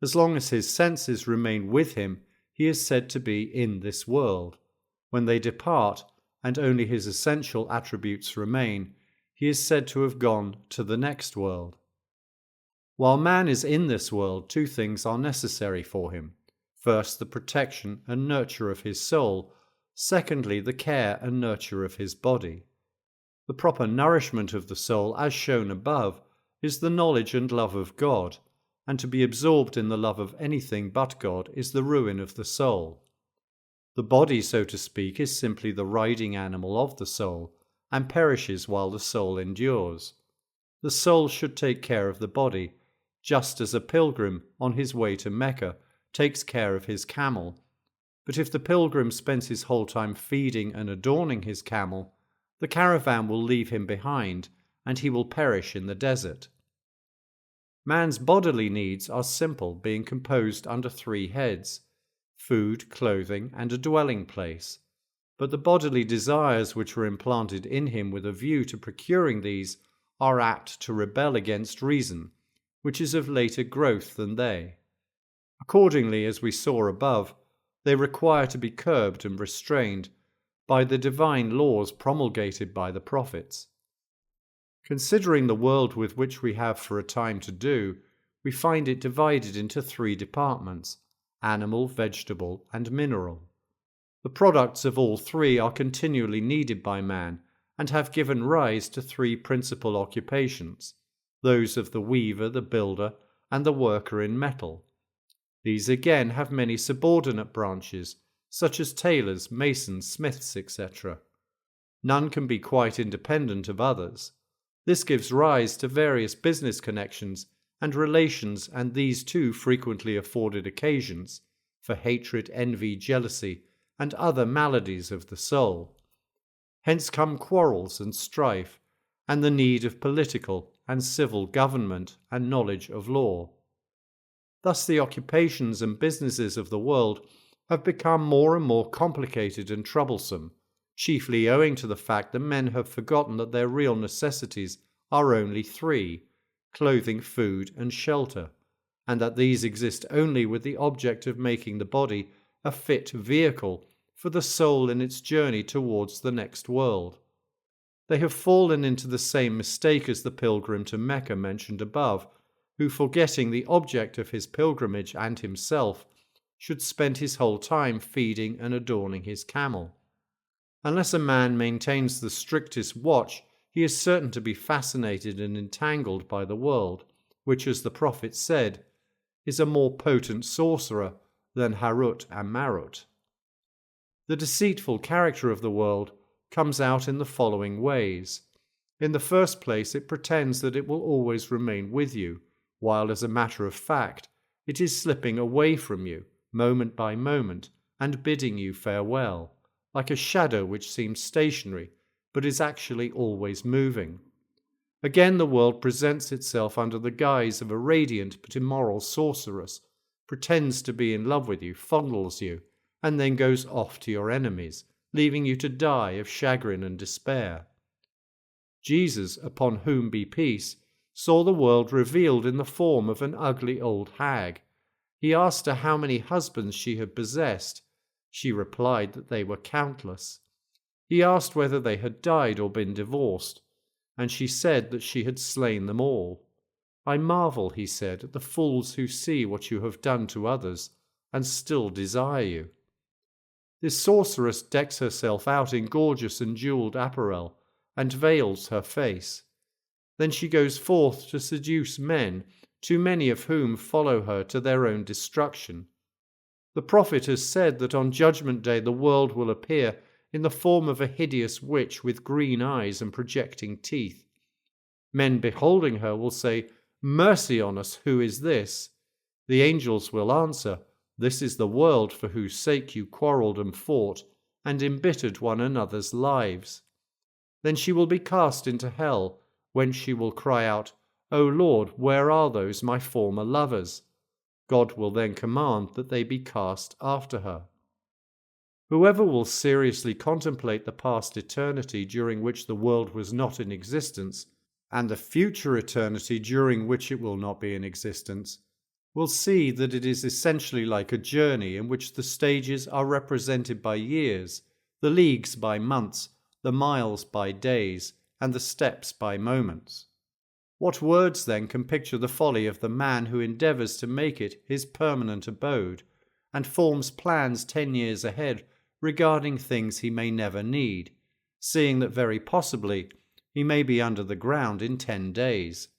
As long as his senses remain with him, he is said to be in this world. When they depart, and only his essential attributes remain, he is said to have gone to the next world. While man is in this world, two things are necessary for him: First, the protection and nurture of his soul. Secondly, the care and nurture of his body. The proper nourishment of the soul, as shown above, is the knowledge and love of God, and to be absorbed in the love of anything but God is the ruin of the soul. The body, so to speak, is simply the riding animal of the soul, and perishes while the soul endures. The soul should take care of the body, just as a pilgrim on his way to Mecca takes care of his camel. But if the pilgrim spends his whole time feeding and adorning his camel, the caravan will leave him behind, and he will perish in the desert. Man's bodily needs are simple, being composed under 3 heads: food, clothing, and a dwelling place. But the bodily desires which were implanted in him with a view to procuring these are apt to rebel against reason, which is of later growth than they. Accordingly, as we saw above, they require to be curbed and restrained by the divine laws promulgated by the prophets. Considering the world with which we have for a time to do, we find it divided into 3 departments: animal, vegetable, and mineral. The products of all 3 are continually needed by man, and have given rise to 3 principal occupations, those of the weaver, the builder, and the worker in metal. These again have many subordinate branches, such as tailors, masons, smiths, etc. None can be quite independent of others. This gives rise to various business connections and relations, and these too frequently afforded occasions for hatred, envy, jealousy, and other maladies of the soul. Hence come quarrels and strife, and the need of political and civil government and knowledge of law. Thus the occupations and businesses of the world have become more and more complicated and troublesome, chiefly owing to the fact that men have forgotten that their real necessities are only 3: clothing, food, and shelter, and that these exist only with the object of making the body a fit vehicle for the soul in its journey towards the next world. They have fallen into the same mistake as the pilgrim to Mecca mentioned above, who, forgetting the object of his pilgrimage and himself, should spend his whole time feeding and adorning his camel. Unless a man maintains the strictest watch, he is certain to be fascinated and entangled by the world, which, as the prophet said, is a more potent sorcerer than Harut and Marut. The deceitful character of the world comes out in the following ways. In the first place, it pretends that it will always remain with you, while as a matter of fact, it is slipping away from you, moment by moment, and bidding you farewell, like a shadow which seems stationary, but is actually always moving. Again, the world presents itself under the guise of a radiant but immoral sorceress, pretends to be in love with you, fondles you, and then goes off to your enemies, leaving you to die of chagrin and despair. Jesus, upon whom be peace, saw the world revealed in the form of an ugly old hag. He asked her how many husbands she had possessed. She replied that they were countless. He asked whether they had died or been divorced, and she said that she had slain them all. I marvel, he said, at the fools who see what you have done to others and still desire you. This sorceress decks herself out in gorgeous and jewelled apparel and veils her face. Then she goes forth to seduce men, too many of whom follow her to their own destruction. The prophet has said that on Judgment Day the world will appear in the form of a hideous witch with green eyes and projecting teeth. Men beholding her will say, "Mercy on us, who is this?" The angels will answer, "This is the world for whose sake you quarrelled and fought, and embittered one another's lives." Then she will be cast into hell, whence she will cry out, "O Lord, where are those my former lovers?" God will then command that they be cast after her. Whoever will seriously contemplate the past eternity during which the world was not in existence, and the future eternity during which it will not be in existence, will see that it is essentially like a journey in which the stages are represented by years, the leagues by months, the miles by days, and the steps by moments. What words then can picture the folly of the man who endeavours to make it his permanent abode, and forms plans 10 years ahead regarding things he may never need, seeing that very possibly he may be under the ground in 10 days.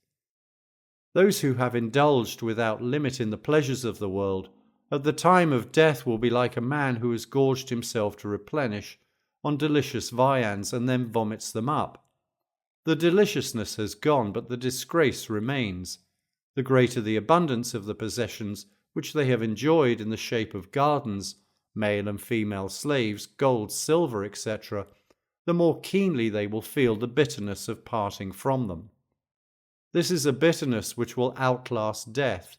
Those who have indulged without limit in the pleasures of the world, at the time of death will be like a man who has gorged himself to replenish on delicious viands and then vomits them up. The deliciousness has gone, but the disgrace remains. The greater the abundance of the possessions which they have enjoyed in the shape of gardens, male and female slaves, gold, silver, etc., the more keenly they will feel the bitterness of parting from them. This is a bitterness which will outlast death,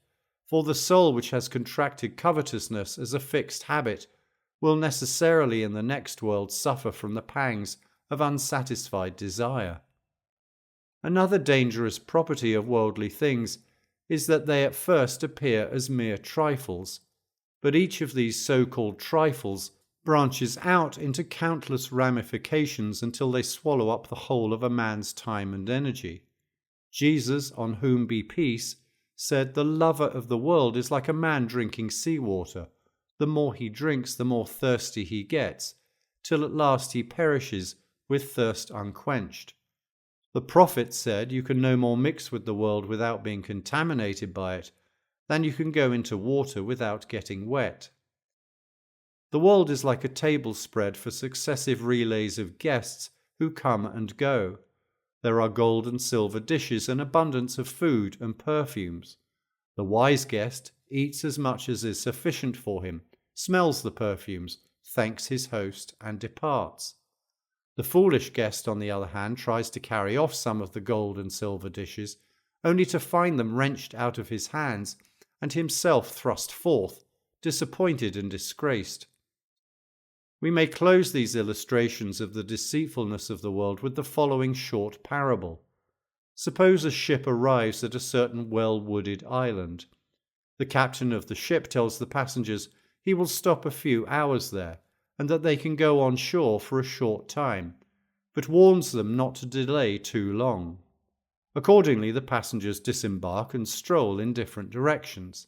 for the soul which has contracted covetousness as a fixed habit will necessarily in the next world suffer from the pangs of unsatisfied desire. Another dangerous property of worldly things is that they at first appear as mere trifles, but each of these so-called trifles branches out into countless ramifications until they swallow up the whole of a man's time and energy. Jesus, on whom be peace, said, "The lover of the world is like a man drinking seawater. The more he drinks, the more thirsty he gets, till at last he perishes with thirst unquenched." The prophet said, "You can no more mix with the world without being contaminated by it than you can go into water without getting wet." The world is like a table spread for successive relays of guests who come and go. There are gold and silver dishes and abundance of food and perfumes. The wise guest eats as much as is sufficient for him, smells the perfumes, thanks his host, and departs. The foolish guest, on the other hand, tries to carry off some of the gold and silver dishes, only to find them wrenched out of his hands and himself thrust forth, disappointed and disgraced. We may close these illustrations of the deceitfulness of the world with the following short parable. Suppose a ship arrives at a certain well-wooded island. The captain of the ship tells the passengers he will stop a few hours there, and that they can go on shore for a short time, but warns them not to delay too long. Accordingly, the passengers disembark and stroll in different directions.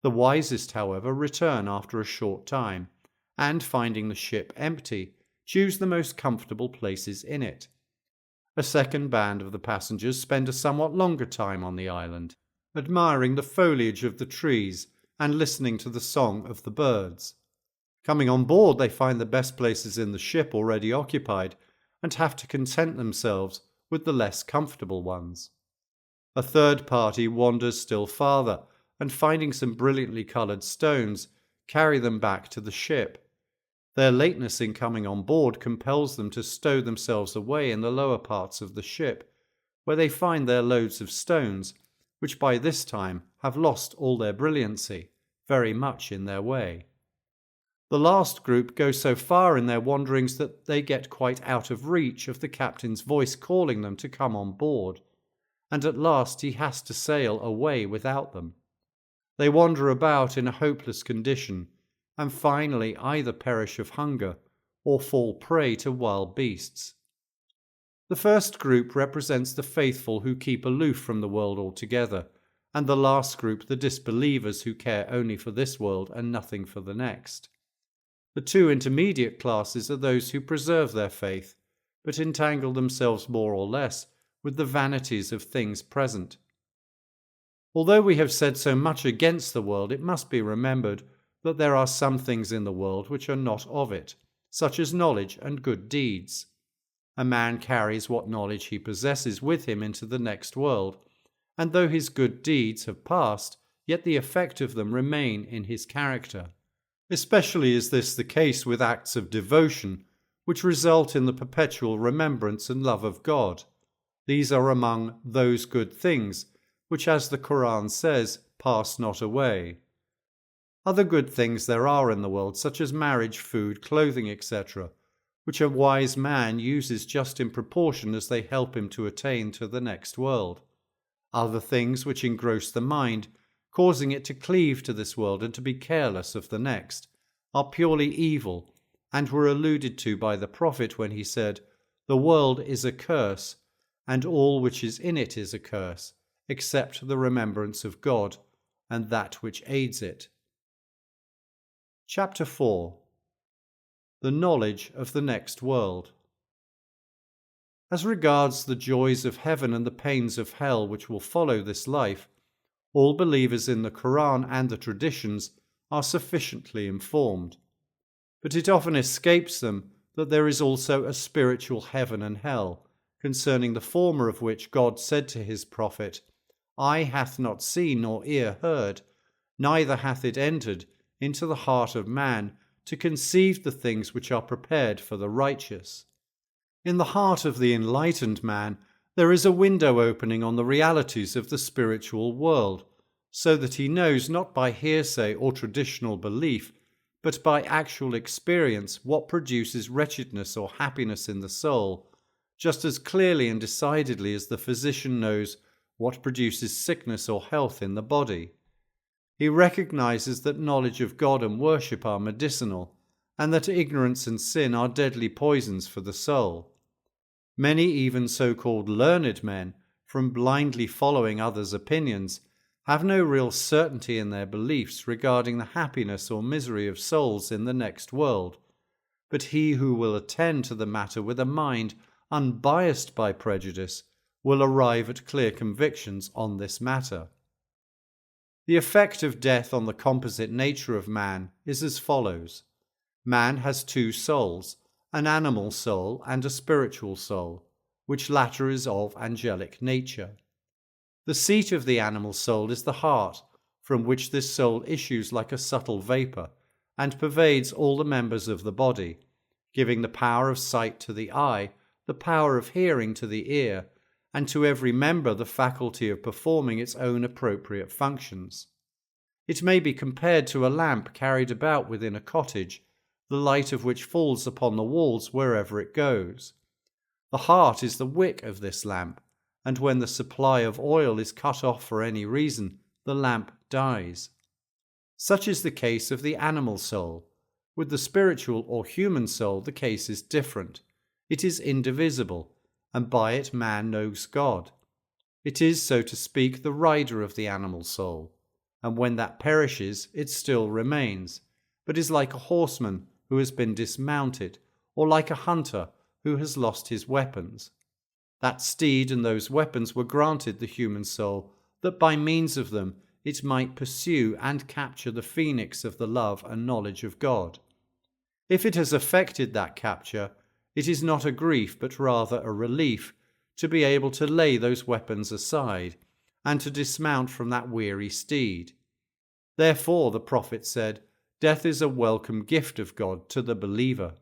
The wisest, however, return after a short time, and, finding the ship empty, choose the most comfortable places in it. A second band of the passengers spend a somewhat longer time on the island, admiring the foliage of the trees and listening to the song of the birds. Coming on board, they find the best places in the ship already occupied and have to content themselves with the less comfortable ones. A third party wanders still farther, and finding some brilliantly coloured stones, carry them back to the ship. Their lateness in coming on board compels them to stow themselves away in the lower parts of the ship, where they find their loads of stones, which by this time have lost all their brilliancy, very much in their way. The last group go so far in their wanderings that they get quite out of reach of the captain's voice calling them to come on board, and at last he has to sail away without them. They wander about in a hopeless condition, and finally either perish of hunger or fall prey to wild beasts. The first group represents the faithful who keep aloof from the world altogether, and the last group the disbelievers who care only for this world and nothing for the next. The two intermediate classes are those who preserve their faith, but entangle themselves more or less with the vanities of things present. Although we have said so much against the world, it must be remembered that there are some things in the world which are not of it, such as knowledge and good deeds. A man carries what knowledge he possesses with him into the next world, and though his good deeds have passed, yet the effect of them remain in his character. Especially is this the case with acts of devotion, which result in the perpetual remembrance and love of God. These are among those good things which, as the Quran says, pass not away. Other good things there are in the world, such as marriage, food, clothing, etc., which a wise man uses just in proportion as they help him to attain to the next world. Other things which engross the mind, causing it to cleave to this world and to be careless of the next, are purely evil, and were alluded to by the Prophet when he said, "The world is a curse, and all which is in it is a curse, except the remembrance of God, and that which aids it." Chapter 4. The Knowledge of the Next World. As regards the joys of heaven and the pains of hell which will follow this life, all believers in the Quran and the traditions are sufficiently informed. But it often escapes them that there is also a spiritual heaven and hell, concerning the former of which God said to his prophet, "Eye hath not seen nor ear heard, neither hath it entered into the heart of man to conceive the things which are prepared for the righteous." In the heart of the enlightened man there is a window opening on the realities of the spiritual world, so that he knows not by hearsay or traditional belief, but by actual experience what produces wretchedness or happiness in the soul, just as clearly and decidedly as the physician knows what produces sickness or health in the body. He recognizes that knowledge of God and worship are medicinal, and that ignorance and sin are deadly poisons for the soul. Many even so-called learned men, from blindly following others' opinions, have no real certainty in their beliefs regarding the happiness or misery of souls in the next world. But he who will attend to the matter with a mind unbiased by prejudice will arrive at clear convictions on this matter. The effect of death on the composite nature of man is as follows. Man has two souls, an animal soul and a spiritual soul, which latter is of angelic nature. The seat of the animal soul is the heart, from which this soul issues like a subtle vapour, and pervades all the members of the body, giving the power of sight to the eye, the power of hearing to the ear, and to every member the faculty of performing its own appropriate functions. It may be compared to a lamp carried about within a cottage, the light of which falls upon the walls wherever it goes. The heart is the wick of this lamp, and when the supply of oil is cut off for any reason, the lamp dies. Such is the case of the animal soul. With the spiritual or human soul, the case is different. It is indivisible, and by it man knows God. It is, so to speak, the rider of the animal soul, and when that perishes, it still remains, but is like a horseman who has been dismounted, or like a hunter who has lost his weapons. That steed and those weapons were granted the human soul, that by means of them it might pursue and capture the phoenix of the love and knowledge of God. If it has effected that capture, it is not a grief but rather a relief to be able to lay those weapons aside and to dismount from that weary steed. Therefore the prophet said, "Death is a welcome gift of God to the believer."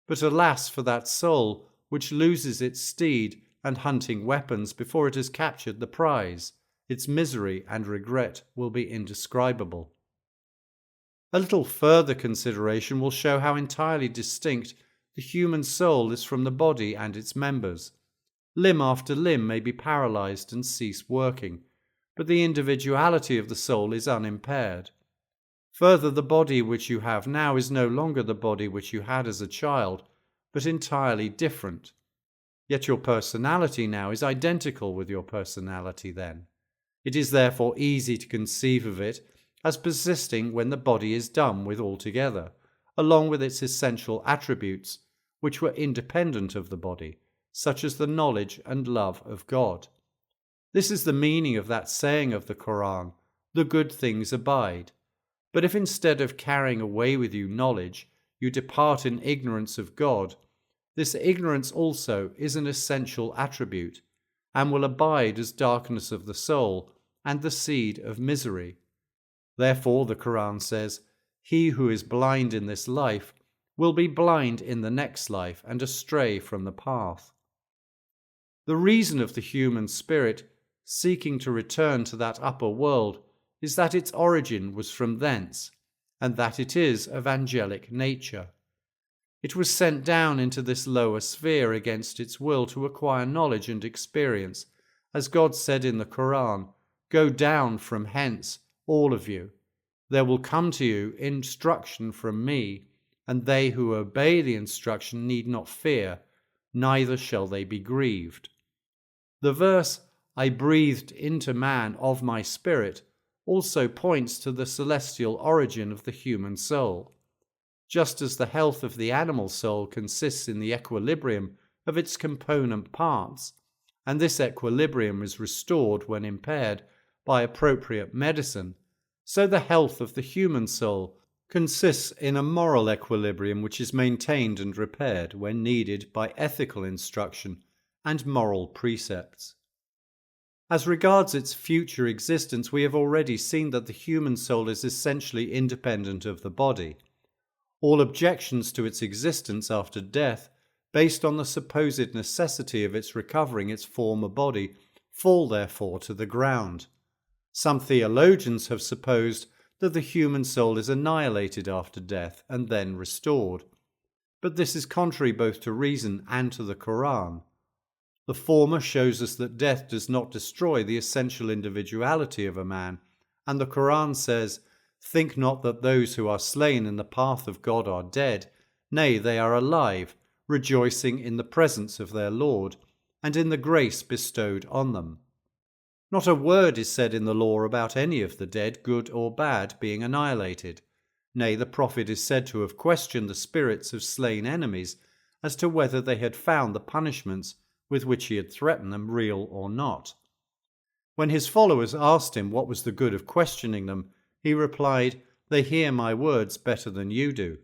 But alas for that soul which loses its steed and hunting weapons before it has captured the prize. Its misery and regret will be indescribable. A little further consideration will show how entirely distinct the human soul is from the body and its members. Limb after limb may be paralyzed and cease working, but the individuality of the soul is unimpaired. Further, the body which you have now is no longer the body which you had as a child, but entirely different. Yet your personality now is identical with your personality then. It is therefore easy to conceive of it as persisting when the body is done with altogether, along with its essential attributes, which were independent of the body, such as the knowledge and love of God. This is the meaning of that saying of the Quran, "The good things abide." But if instead of carrying away with you knowledge, you depart in ignorance of God, this ignorance also is an essential attribute, and will abide as darkness of the soul and the seed of misery. Therefore the Quran says, "He who is blind in this life will be blind in the next life and astray from the path." The reason of the human spirit seeking to return to that upper world is that its origin was from thence, and that it is of angelic nature. It was sent down into this lower sphere against its will to acquire knowledge and experience, as God said in the Quran, "Go down from hence, all of you. There will come to you instruction from me, and they who obey the instruction need not fear, neither shall they be grieved." The verse, "I breathed into man of my spirit," also points to the celestial origin of the human soul. Just as the health of the animal soul consists in the equilibrium of its component parts, and this equilibrium is restored when impaired by appropriate medicine, so the health of the human soul consists in a moral equilibrium which is maintained and repaired when needed by ethical instruction and moral precepts. As regards its future existence, we have already seen that the human soul is essentially independent of the body. All objections to its existence after death, based on the supposed necessity of its recovering its former body, fall therefore to the ground. Some theologians have supposed that the human soul is annihilated after death and then restored, but this is contrary both to reason and to the Quran. The former shows us that death does not destroy the essential individuality of a man, and the Quran says, "Think not that those who are slain in the path of God are dead. Nay, they are alive, rejoicing in the presence of their Lord, and in the grace bestowed on them." Not a word is said in the law about any of the dead, good or bad, being annihilated. Nay, the Prophet is said to have questioned the spirits of slain enemies as to whether they had found the punishments with which he had threatened them real or not. When his followers asked him what was the good of questioning them, he replied, "They hear my words better than you do."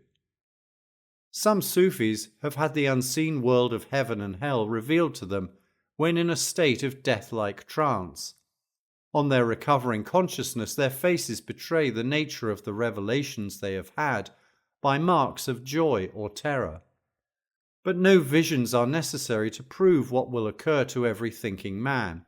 Some Sufis have had the unseen world of heaven and hell revealed to them when in a state of death-like trance. On their recovering consciousness, their faces betray the nature of the revelations they have had by marks of joy or terror. But no visions are necessary to prove what will occur to every thinking man,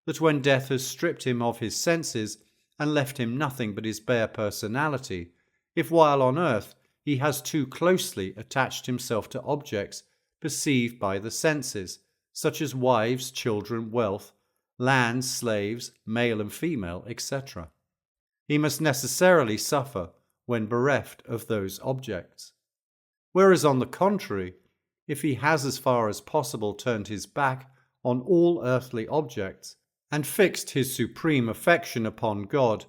that when death has stripped him of his senses and left him nothing but his bare personality, if while on earth he has too closely attached himself to objects perceived by the senses, such as wives, children, wealth, lands, slaves, male and female, etc., he must necessarily suffer when bereft of those objects. Whereas, on the contrary, if he has as far as possible turned his back on all earthly objects and fixed his supreme affection upon God,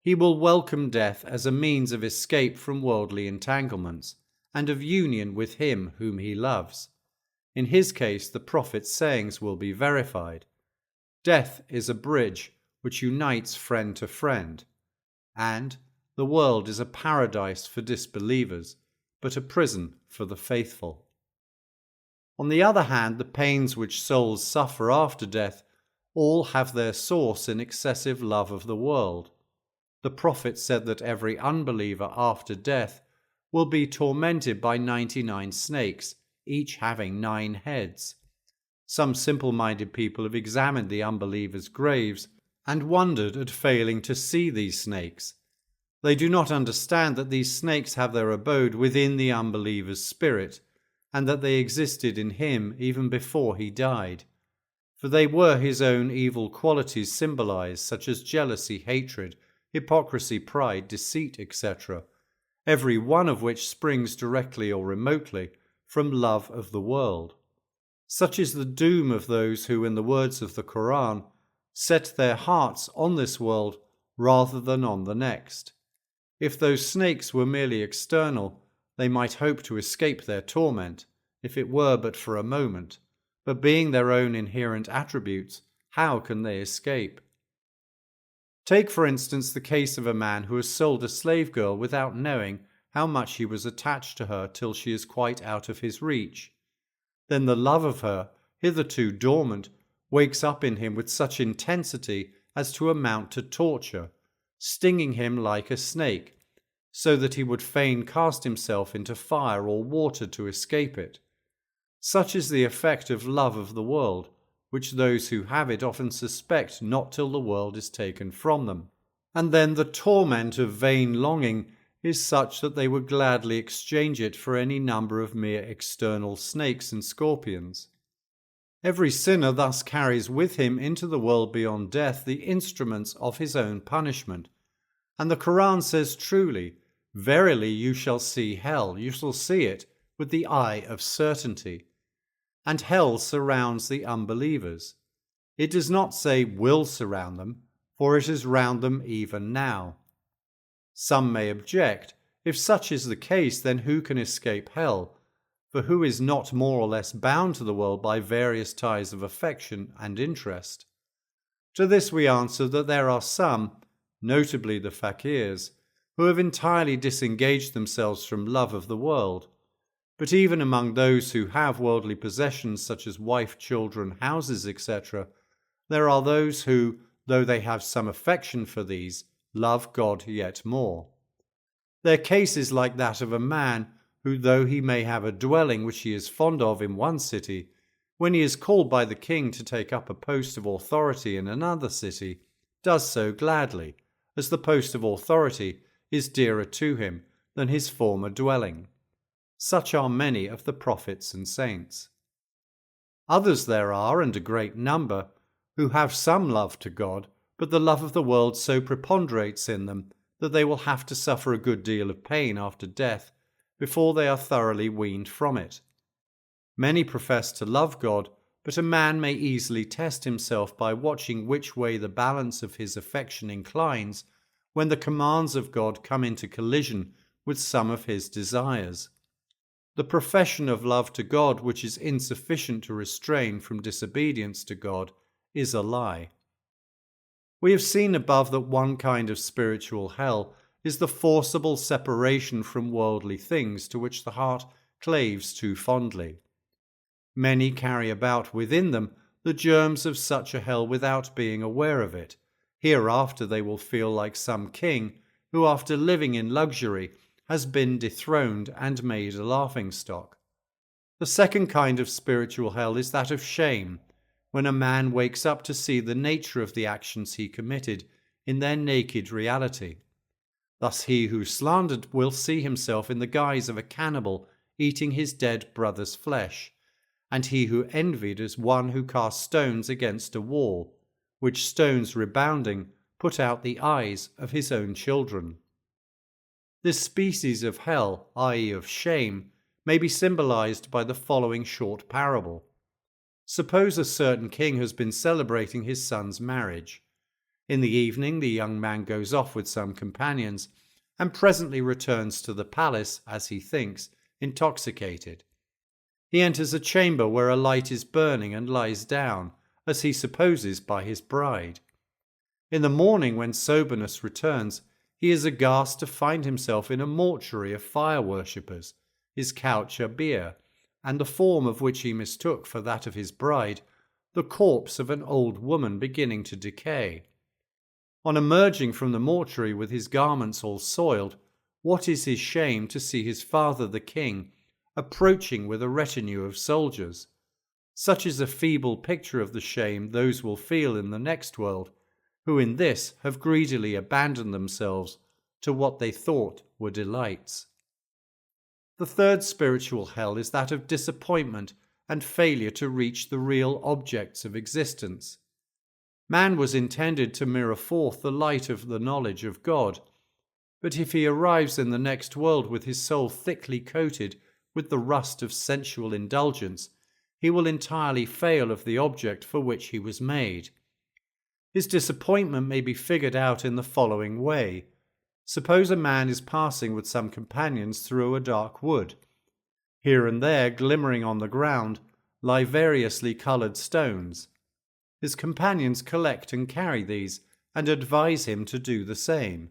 he will welcome death as a means of escape from worldly entanglements and of union with him whom he loves. In his case, the Prophet's sayings will be verified. Death is a bridge which unites friend to friend, and the world is a paradise for disbelievers, but a prison for the faithful. On the other hand, the pains which souls suffer after death all have their source in excessive love of the world. The Prophet said that every unbeliever after death will be tormented by 99 snakes, each having 9 heads. Some simple-minded people have examined the unbelievers' graves and wondered at failing to see these snakes. They do not understand that these snakes have their abode within the unbeliever's spirit, and that they existed in him even before he died. For they were his own evil qualities symbolized, such as jealousy, hatred, hypocrisy, pride, deceit, etc., every one of which springs directly or remotely from love of the world. Such is the doom of those who, in the words of the Quran, set their hearts on this world rather than on the next. If those snakes were merely external, they might hope to escape their torment, if it were but for a moment, but being their own inherent attributes, how can they escape? Take, for instance, the case of a man who has sold a slave girl without knowing how much he was attached to her till she is quite out of his reach. Then the love of her, hitherto dormant, wakes up in him with such intensity as to amount to torture, stinging him like a snake, so that he would fain cast himself into fire or water to escape it. Such is the effect of love of the world, which those who have it often suspect not till the world is taken from them, and then the torment of vain longing is such that they would gladly exchange it for any number of mere external snakes and scorpions. Every sinner thus carries with him into the world beyond death the instruments of his own punishment, and the Quran says truly, "Verily you shall see hell, you shall see it with the eye of certainty." And hell surrounds the unbelievers. It does not say will surround them, for it is round them even now. Some may object, if such is the case, then who can escape hell? For who is not more or less bound to the world by various ties of affection and interest? To this we answer that there are some, notably the fakirs, who have entirely disengaged themselves from love of the world. But even among those who have worldly possessions such as wife, children, houses, etc., there are those who, though they have some affection for these, love God yet more. Their case is like that of a man who, though he may have a dwelling which he is fond of in one city, when he is called by the king to take up a post of authority in another city, does so gladly, as the post of authority is dearer to him than his former dwelling. Such are many of the prophets and saints. Others there are, and a great number, who have some love to God, but the love of the world so preponderates in them that they will have to suffer a good deal of pain after death before they are thoroughly weaned from it. Many profess to love God, but a man may easily test himself by watching which way the balance of his affection inclines when the commands of God come into collision with some of his desires. The profession of love to God which is insufficient to restrain from disobedience to God is a lie. We have seen above that one kind of spiritual hell is the forcible separation from worldly things to which the heart claves too fondly. Many carry about within them the germs of such a hell without being aware of it. Hereafter they will feel like some king who, after living in luxury, has been dethroned and made a laughingstock. The second kind of spiritual hell is that of shame, when a man wakes up to see the nature of the actions he committed in their naked reality. Thus he who slandered will see himself in the guise of a cannibal eating his dead brother's flesh, and he who envied as one who cast stones against a wall, which stones rebounding put out the eyes of his own children. This species of hell, i.e. of shame, may be symbolized by the following short parable. Suppose a certain king has been celebrating his son's marriage. In the evening the young man goes off with some companions, and presently returns to the palace, as he thinks, intoxicated. He enters a chamber where a light is burning and lies down, as he supposes, by his bride. In the morning, when soberness returns, he is aghast to find himself in a mortuary of fire-worshippers, his couch a bier, and the form of which he mistook for that of his bride, the corpse of an old woman beginning to decay. On emerging from the mortuary with his garments all soiled, what is his shame to see his father the king approaching with a retinue of soldiers. Such is a feeble picture of the shame those will feel in the next world, who in this have greedily abandoned themselves to what they thought were delights. The third spiritual hell is that of disappointment and failure to reach the real objects of existence. Man was intended to mirror forth the light of the knowledge of God, but if he arrives in the next world with his soul thickly coated with the rust of sensual indulgence, he will entirely fail of the object for which he was made. His disappointment may be figured out in the following way. Suppose a man is passing with some companions through a dark wood. Here and there, glimmering on the ground, lie variously coloured stones. His companions collect and carry these, and advise him to do the same.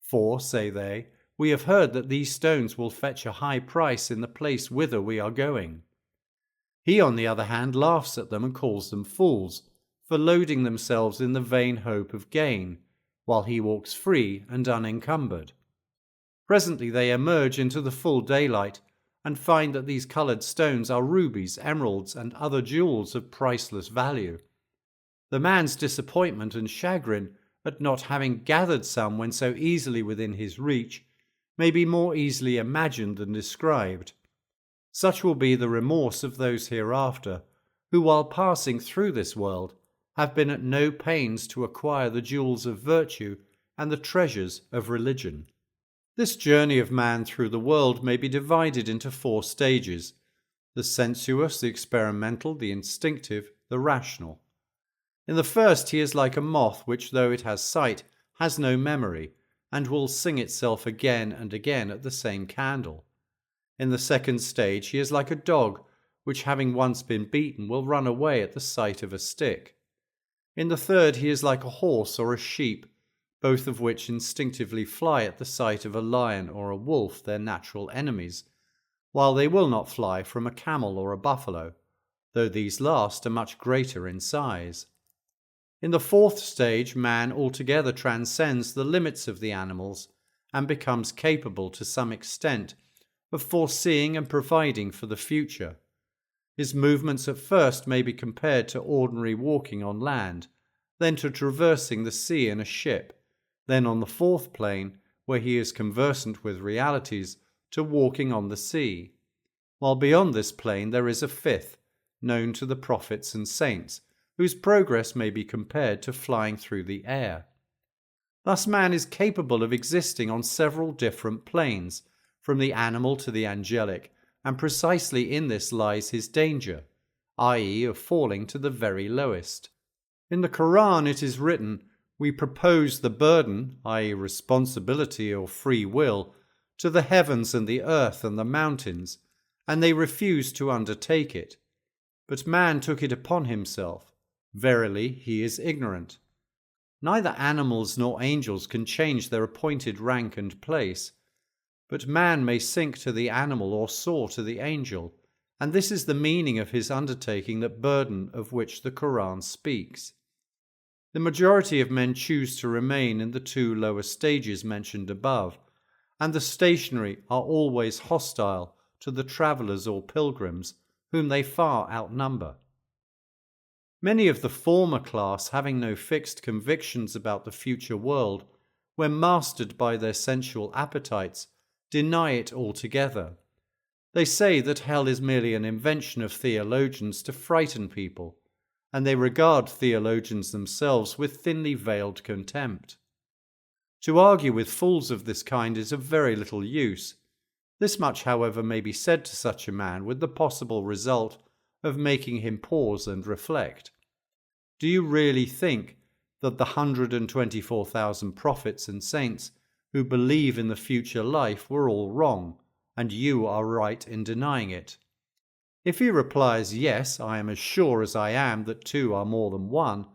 For, say they, we have heard that these stones will fetch a high price in the place whither we are going. He, on the other hand, laughs at them and calls them fools, for loading themselves in the vain hope of gain, while he walks free and unencumbered. Presently they emerge into the full daylight, and find that these coloured stones are rubies, emeralds, and other jewels of priceless value. The man's disappointment and chagrin at not having gathered some when so easily within his reach may be more easily imagined than described. Such will be the remorse of those hereafter, who, while passing through this world, have been at no pains to acquire the jewels of virtue and the treasures of religion. This journey of man through the world may be divided into 4 stages: the sensuous, the experimental, the instinctive, the rational. In the first he is like a moth which, though it has sight, has no memory, and will sing itself again and again at the same candle. In the second stage he is like a dog which, having once been beaten, will run away at the sight of a stick. In the third he is like a horse or a sheep, both of which instinctively fly at the sight of a lion or a wolf, their natural enemies, while they will not fly from a camel or a buffalo, though these last are much greater in size. In the fourth stage, man altogether transcends the limits of the animals and becomes capable to some extent of foreseeing and providing for the future. His movements at first may be compared to ordinary walking on land, then to traversing the sea in a ship, then on the fourth plane, where he is conversant with realities, to walking on the sea, while beyond this plane there is a fifth, known to the prophets and saints, whose progress may be compared to flying through the air. Thus man is capable of existing on several different planes, from the animal to the angelic, and precisely in this lies his danger, i.e., of falling to the very lowest. In the Quran it is written, "We propose the burden, i.e., responsibility or free will, to the heavens and the earth and the mountains, and they refused to undertake it. But man took it upon himself. Verily, he is ignorant." Neither animals nor angels can change their appointed rank and place, but man may sink to the animal or soar to the angel, and this is the meaning of his undertaking that burden of which the Quran speaks. The majority of men choose to remain in the two lower stages mentioned above, and the stationary are always hostile to the travellers or pilgrims, whom they far outnumber. Many of the former class, having no fixed convictions about the future world, when mastered by their sensual appetites, deny it altogether. They say that hell is merely an invention of theologians to frighten people, and they regard theologians themselves with thinly veiled contempt. To argue with fools of this kind is of very little use. This much, however, may be said to such a man with the possible result of making him pause and reflect. Do you really think that the 124,000 prophets and saints who believe in the future life were all wrong, and you are right in denying it? If he replies, "Yes, I am as sure as I am that two are more than one,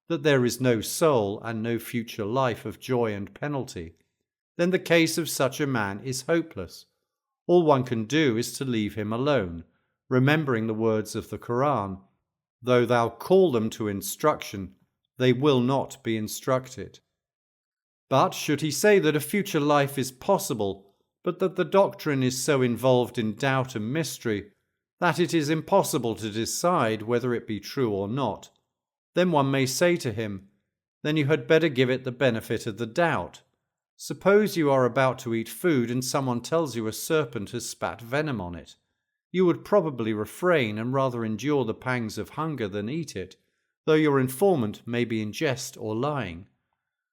that there is no soul and no future life of joy and penalty," then the case of such a man is hopeless. All one can do is to leave him alone, remembering the words of the Quran, "Though thou call them to instruction, they will not be instructed." But should he say that a future life is possible, but that the doctrine is so involved in doubt and mystery that it is impossible to decide whether it be true or not, then one may say to him, "Then you had better give it the benefit of the doubt. Suppose you are about to eat food and someone tells you a serpent has spat venom on it. You would probably refrain and rather endure the pangs of hunger than eat it, though your informant may be in jest or lying.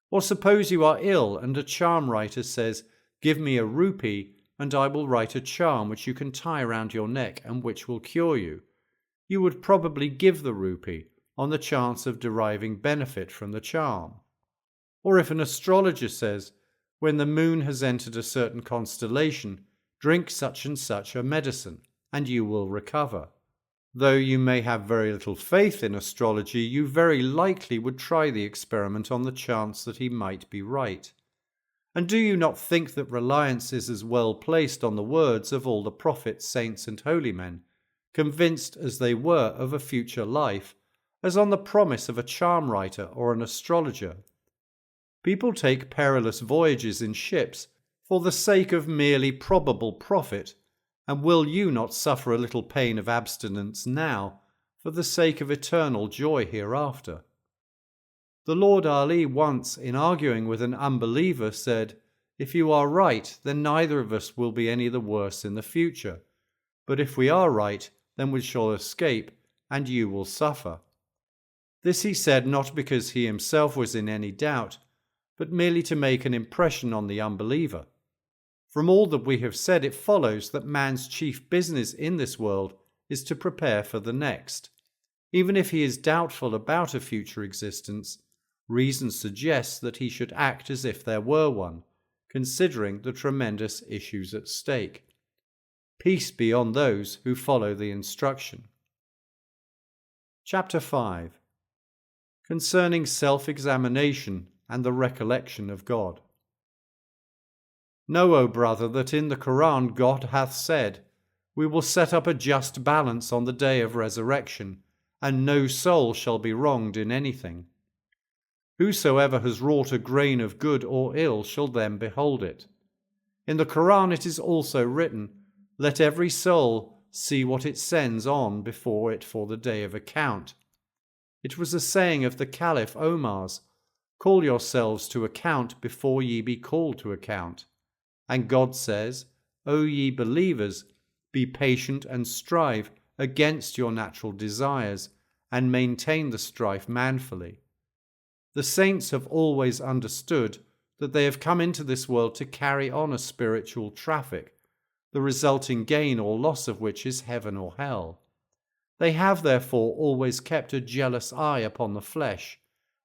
Or suppose you are ill and a charm writer says, 'Give me a rupee and I will write a charm which you can tie around your neck and which will cure you.' You would probably give the rupee on the chance of deriving benefit from the charm. Or if an astrologer says, 'When the moon has entered a certain constellation, drink such and such a medicine, and you will recover.' Though you may have very little faith in astrology, you very likely would try the experiment on the chance that he might be right. And do you not think that reliance is as well placed on the words of all the prophets, saints, and holy men, convinced as they were of a future life, as on the promise of a charm writer or an astrologer? People take perilous voyages in ships for the sake of merely probable profit, and will you not suffer a little pain of abstinence now for the sake of eternal joy hereafter? The Lord Ali once, in arguing with an unbeliever, said, "If you are right, then neither of us will be any the worse in the future. But if we are right, then we shall escape, and you will suffer." This he said not because he himself was in any doubt, but merely to make an impression on the unbeliever. From all that we have said, it follows that man's chief business in this world is to prepare for the next. Even if he is doubtful about a future existence, reason suggests that he should act as if there were one, considering the tremendous issues at stake. Peace be on those who follow the instruction. Chapter 5. Concerning self-examination and the recollection of God. Know, O brother, that in the Quran God hath said, "We will set up a just balance on the day of resurrection, and no soul shall be wronged in anything. Whosoever has wrought a grain of good or ill shall then behold it." In the Quran it is also written, "Let every soul see what it sends on before it for the day of account." It was a saying of the Caliph Omar's, "Call yourselves to account before ye be called to account." And God says, "O ye believers, be patient and strive against your natural desires, and maintain the strife manfully." The saints have always understood that they have come into this world to carry on a spiritual traffic, the resulting gain or loss of which is heaven or hell. They have therefore always kept a jealous eye upon the flesh,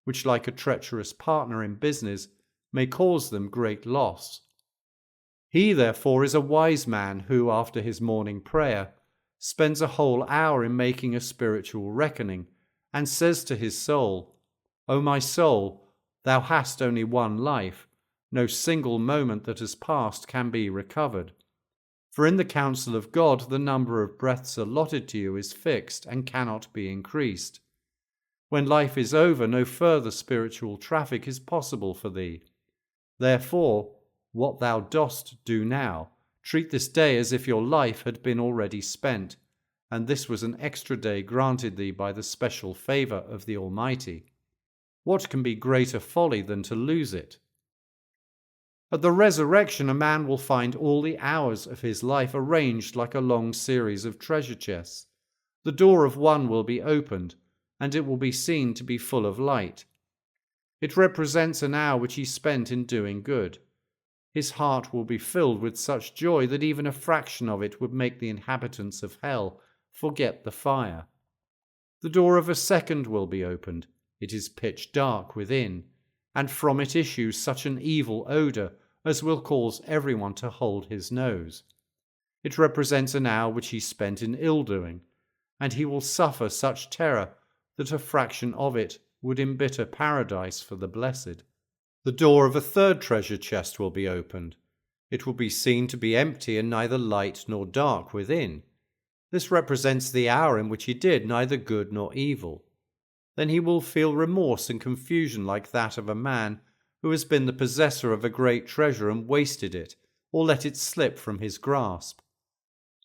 which, like a treacherous partner in business, may cause them great loss. He therefore is a wise man who, after his morning prayer, spends a whole hour in making a spiritual reckoning, and says to his soul, "O my soul, thou hast only one life. No single moment that has passed can be recovered. For in the counsel of God the number of breaths allotted to you is fixed and cannot be increased. When life is over, no further spiritual traffic is possible for thee. Therefore, what thou dost do now, treat this day as if your life had been already spent, and this was an extra day granted thee by the special favour of the Almighty. What can be greater folly than to lose it? At the resurrection, a man will find all the hours of his life arranged like a long series of treasure chests. The door of one will be opened, and it will be seen to be full of light. It represents an hour which he spent in doing good. His heart will be filled with such joy that even a fraction of it would make the inhabitants of hell forget the fire. The door of a second will be opened. It is pitch dark within, and from it issues such an evil odour as will cause everyone to hold his nose. It represents an hour which he spent in ill-doing, and he will suffer such terror that a fraction of it would embitter paradise for the blessed. The door of a third treasure chest will be opened. It will be seen to be empty and neither light nor dark within. This represents the hour in which he did neither good nor evil. Then he will feel remorse and confusion like that of a man who has been the possessor of a great treasure and wasted it, or let it slip from his grasp.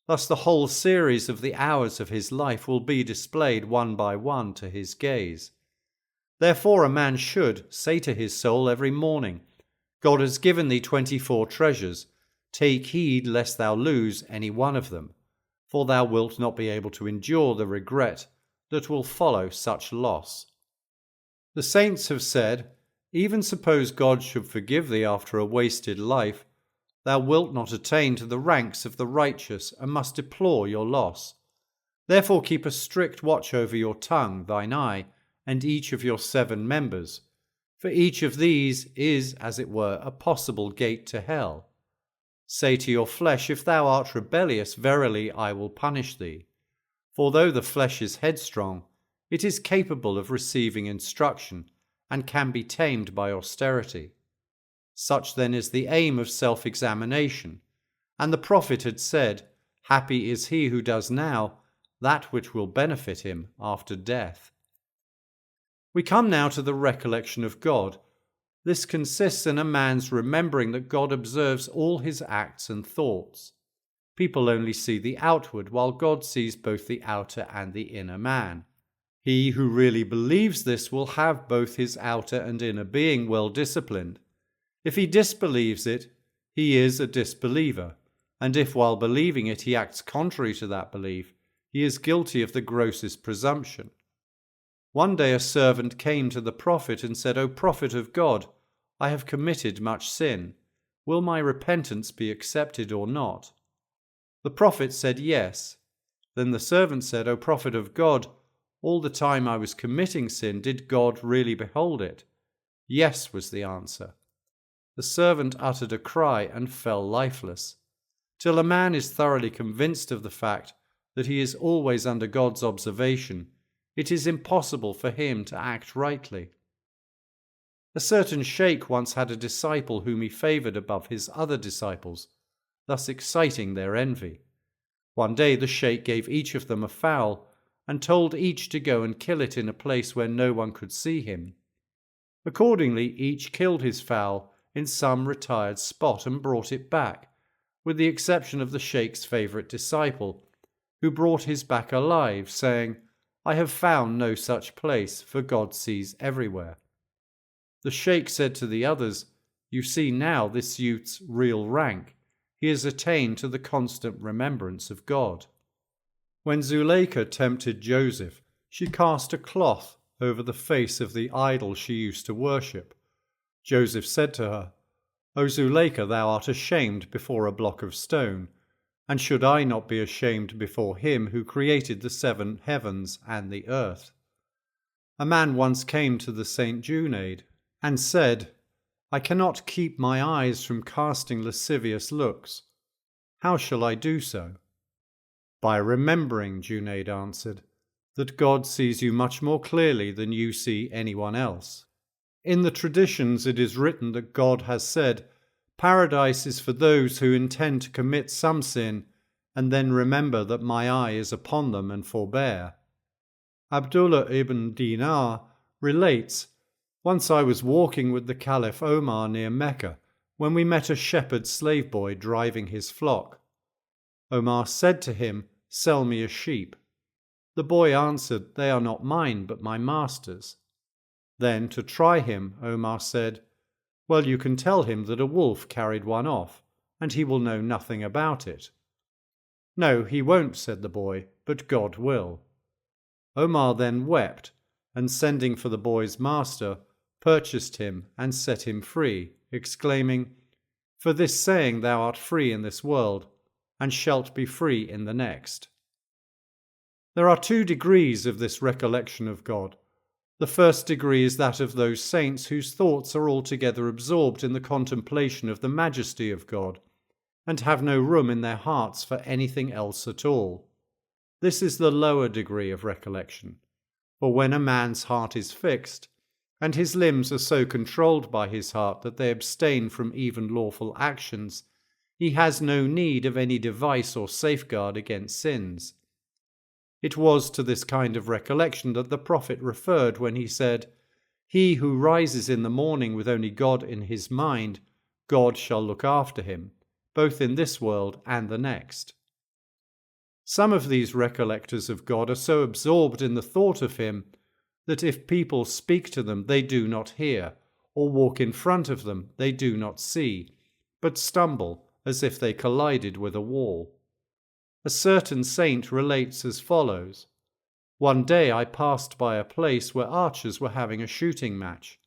Thus the whole series of the hours of his life will be displayed one by one to his gaze. Therefore a man should say to his soul every morning, "God has given thee 24 treasures. Take heed lest thou lose any one of them, for thou wilt not be able to endure the regret that will follow such loss." The saints have said, "Even suppose God should forgive thee after a wasted life, thou wilt not attain to the ranks of the righteous and must deplore your loss. Therefore keep a strict watch over your tongue, thine eye, and each of your 7 members, for each of these is, as it were, a possible gate to hell. Say to your flesh, if thou art rebellious, verily I will punish thee. For though the flesh is headstrong, it is capable of receiving instruction, and can be tamed by austerity. Such then is the aim of self-examination, and the prophet had said, "Happy is he who does now that which will benefit him after death." We come now to the recollection of God. This consists in a man's remembering that God observes all his acts and thoughts. People only see the outward, while God sees both the outer and the inner man. He who really believes this will have both his outer and inner being well disciplined. If he disbelieves it, he is a disbeliever, and if while believing it he acts contrary to that belief, he is guilty of the grossest presumption. One day a servant came to the prophet and said, "O prophet of God, I have committed much sin. Will my repentance be accepted or not?" The prophet said yes. Then the servant said, "O prophet of God, All the time I was committing sin, did God really behold it? Yes, was the answer. The servant uttered a cry and fell lifeless. Till a man is thoroughly convinced of the fact that he is always under God's observation, it is impossible for him to act rightly. A certain sheikh once had a disciple whom he favoured above his other disciples, thus exciting their envy. One day the sheikh gave each of them a fowl and told each to go and kill it in a place where no one could see him. Accordingly, each killed his fowl in some retired spot and brought it back, with the exception of the sheikh's favourite disciple, who brought his back alive, saying, "I have found no such place, for God sees everywhere." The sheikh said to the others, "You see now this youth's real rank. He has attained to the constant remembrance of God." When Zuleika tempted Joseph, she cast a cloth over the face of the idol she used to worship. Joseph said to her, "O Zuleika, thou art ashamed before a block of stone, and should I not be ashamed before him who created the 7 heavens and the earth?" A man once came to the Saint Junaid and said, "I cannot keep my eyes from casting lascivious looks. How shall I do so?" "By remembering," Junaid answered, "that God sees you much more clearly than you see anyone else. In the traditions it is written that God has said, 'Paradise is for those who intend to commit some sin and then remember that my eye is upon them and forbear.'" Abdullah ibn Dinar relates, "Once I was walking with the Caliph Omar near Mecca when we met a shepherd slave boy driving his flock. Omar said to him, 'Sell me a sheep.' The boy answered, 'They are not mine, but my master's.' Then, to try him, Omar said, 'Well, you can tell him that a wolf carried one off, and he will know nothing about it.' 'No, he won't,' said the boy, 'but God will.' Omar then wept, and sending for the boy's master, purchased him and set him free, exclaiming, 'For this saying thou art free in this world, and shalt be free in the next.'" There are 2 degrees of this recollection of God. The first degree is that of those saints whose thoughts are altogether absorbed in the contemplation of the majesty of God, and have no room in their hearts for anything else at all. This is the lower degree of recollection, for when a man's heart is fixed, and his limbs are so controlled by his heart that they abstain from even lawful actions, he has no need of any device or safeguard against sins. It was to this kind of recollection that the Prophet referred when he said, "He who rises in the morning with only God in his mind, God shall look after him, both in this world and the next." Some of these recollectors of God are so absorbed in the thought of him that if people speak to them they do not hear, or walk in front of them they do not see, but stumble as if they collided with a wall. A certain saint relates as follows: "One day I passed by a place where archers were having a shooting match.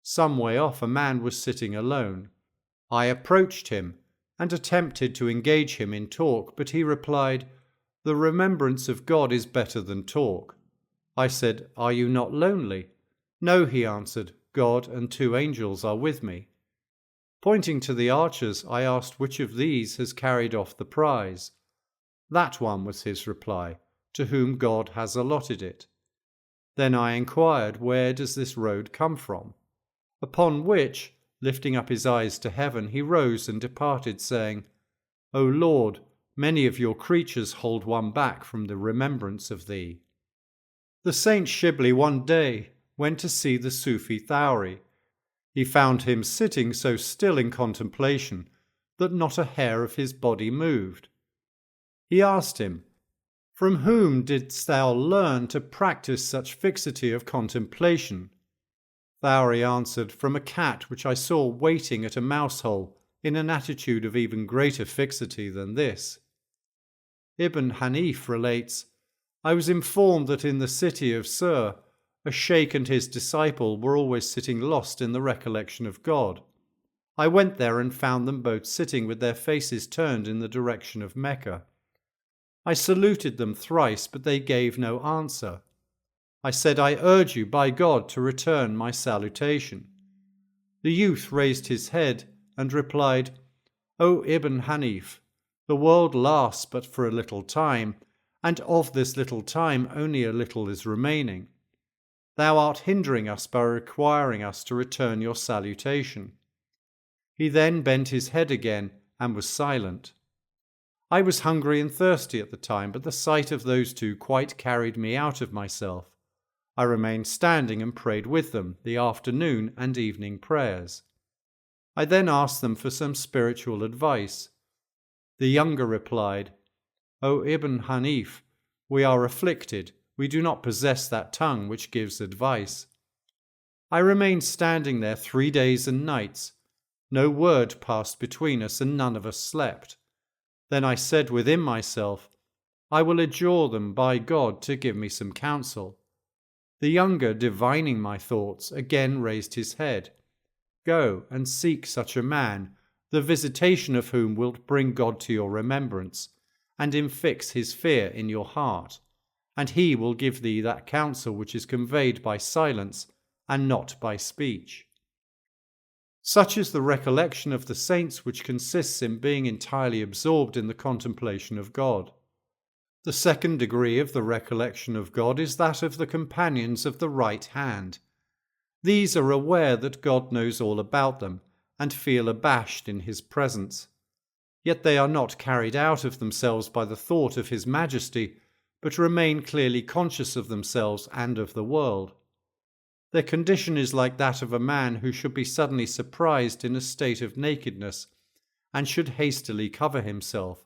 Some way off a man was sitting alone. I approached him and attempted to engage him in talk, but he replied, 'The remembrance of God is better than talk.' I said, 'Are you not lonely?' 'No,' he answered, 'God and 2 angels are with me.' Pointing to the archers, I asked which of these has carried off the prize. 'That one,' was his reply, 'to whom God has allotted it.' Then I inquired, 'Where does this road come from?' Upon which, lifting up his eyes to heaven, he rose and departed, saying, 'O Lord, many of your creatures hold one back from the remembrance of thee.'" The Saint Shibli one day went to see the Sufi Thawri. He found him sitting so still in contemplation that not a hair of his body moved. He asked him, "From whom didst thou learn to practice such fixity of contemplation?" Thawri answered, "From a cat which I saw waiting at a mouse hole in an attitude of even greater fixity than this." Ibn Hanif relates, "I was informed that in the city of Sur, a sheikh and his disciple were always sitting lost in the recollection of God. I went there and found them both sitting with their faces turned in the direction of Mecca. I saluted them thrice, but they gave no answer. I said, I urge you by God to return my salutation. The youth raised his head and replied, O Ibn Hanif, the world lasts but for a little time, and of this little time only a little is remaining. Thou art hindering us by requiring us to return your salutation. He then bent his head again and was silent. I was hungry and thirsty at the time, but the sight of those two quite carried me out of myself. I remained standing and prayed with them the afternoon and evening prayers. I then asked them for some spiritual advice. The younger replied, O Ibn Hanif, we are afflicted. We do not possess that tongue which gives advice. I remained standing there 3 days and nights. No word passed between us, and none of us slept. Then I said within myself, I will adjure them by God to give me some counsel. The younger, divining my thoughts, again raised his head. Go and seek such a man, the visitation of whom will bring God to your remembrance, and infix his fear in your heart, and he will give thee that counsel which is conveyed by silence and not by speech. Such is the recollection of the saints, which consists in being entirely absorbed in the contemplation of God. The second degree of the recollection of God is that of the companions of the right hand. These are aware that God knows all about them, and feel abashed in his presence. Yet they are not carried out of themselves by the thought of his majesty, but remain clearly conscious of themselves and of the world. Their condition is like that of a man who should be suddenly surprised in a state of nakedness, and should hastily cover himself,